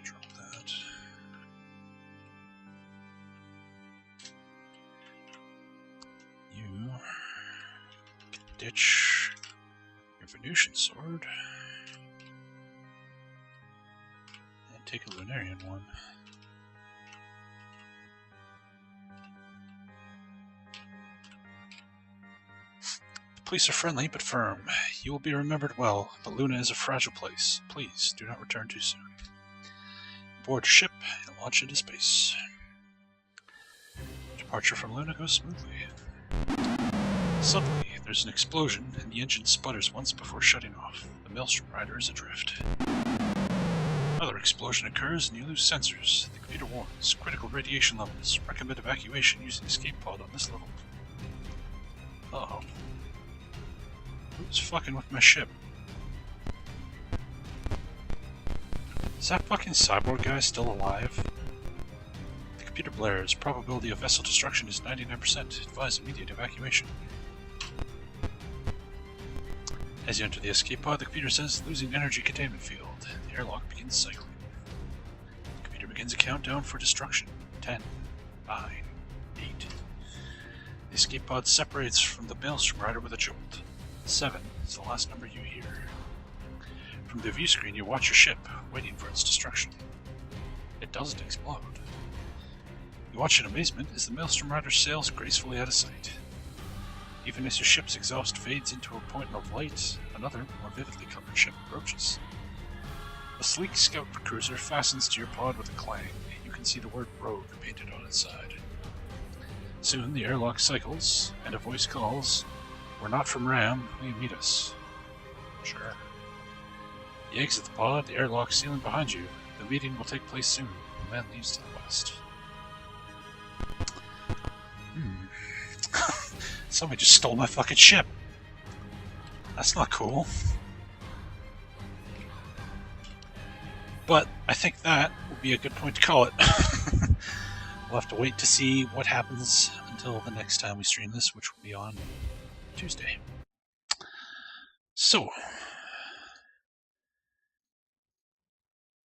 Drop that. You can ditch your Venusian sword and take a Lunarian one. police are friendly but firm. You will be remembered well, but Luna is a fragile place. Please, do not return too soon. Board your ship and launch into space. Departure from Luna goes smoothly. Suddenly, there's an explosion and the engine sputters once before shutting off. The Maelstrom Rider is adrift. Another explosion occurs and you lose sensors. The computer warns. Critical radiation levels. Recommend evacuation using escape pod on this level. Uh-oh. Who's fucking with my ship? Is that fucking cyborg guy still alive? The computer blares. Probability of vessel destruction is 99%. Advise immediate evacuation. As you enter the escape pod, the computer says losing energy containment field. The airlock begins cycling. The computer begins a countdown for destruction. 10, 9, 8. The escape pod separates from the Maelstrom Rider with a jolt. 7 is the last number you hear. From the view screen, you watch your ship, waiting for its destruction. It doesn't explode. You watch in amazement as the Maelstrom Rider sails gracefully out of sight. Even as your ship's exhaust fades into a point of light, another, more vividly colored ship approaches. A sleek scout cruiser fastens to your pod with a clang. You can see the word Rogue painted on its side. Soon the airlock cycles, and a voice calls, "We're not from Ram, will you meet us?" Sure. You exit the pod, the airlock sealing behind you. The meeting will take place soon. The man leaves to the west. Somebody just stole my fucking ship. That's not cool. But I think that would be a good point to call it. We'll have to wait to see what happens until the next time we stream this, which will be on Tuesday. So,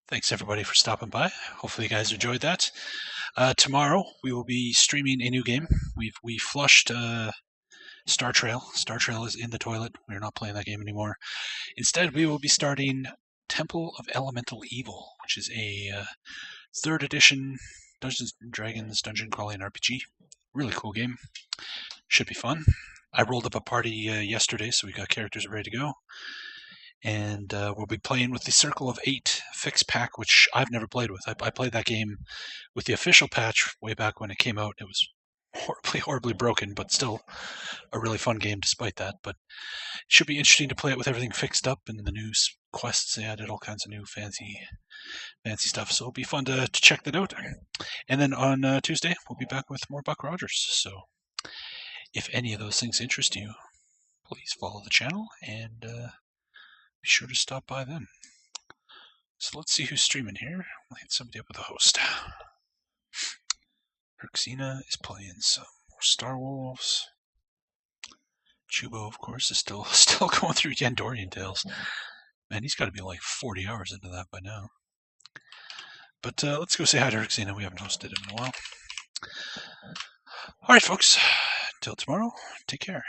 thanks everybody for stopping by. Hopefully you guys enjoyed that. Tomorrow we will be streaming a new game. We flushed Star Trail. Star Trail is in the toilet. We're not playing that game anymore. Instead, we will be starting Temple of Elemental Evil, which is a 3rd edition Dungeons & Dragons dungeon crawling RPG. Really cool game. Should be fun. I rolled up a party yesterday, so we got characters ready to go. And we'll be playing with the Circle of 8 fix pack, which I've never played with. I played that game with the official patch way back when it came out. It was horribly broken, but still a really fun game despite that. But it should be interesting to play it with everything fixed up and the new quests. They added all kinds of new fancy stuff, so it'll be fun to check that out. And then on Tuesday, we'll be back with more Buck Rogers. So if any of those things interest you, please follow the channel and be sure to stop by then. So let's see who's streaming here. We'll hit somebody up with a host. Herxina is playing some more Star Wolves. Chubo, of course, is still going through Yandorian Tales. Man, he's got to be like 40 hours into that by now. But let's go say hi to Herxina. We haven't hosted him in a while. All right, folks. Until tomorrow, take care.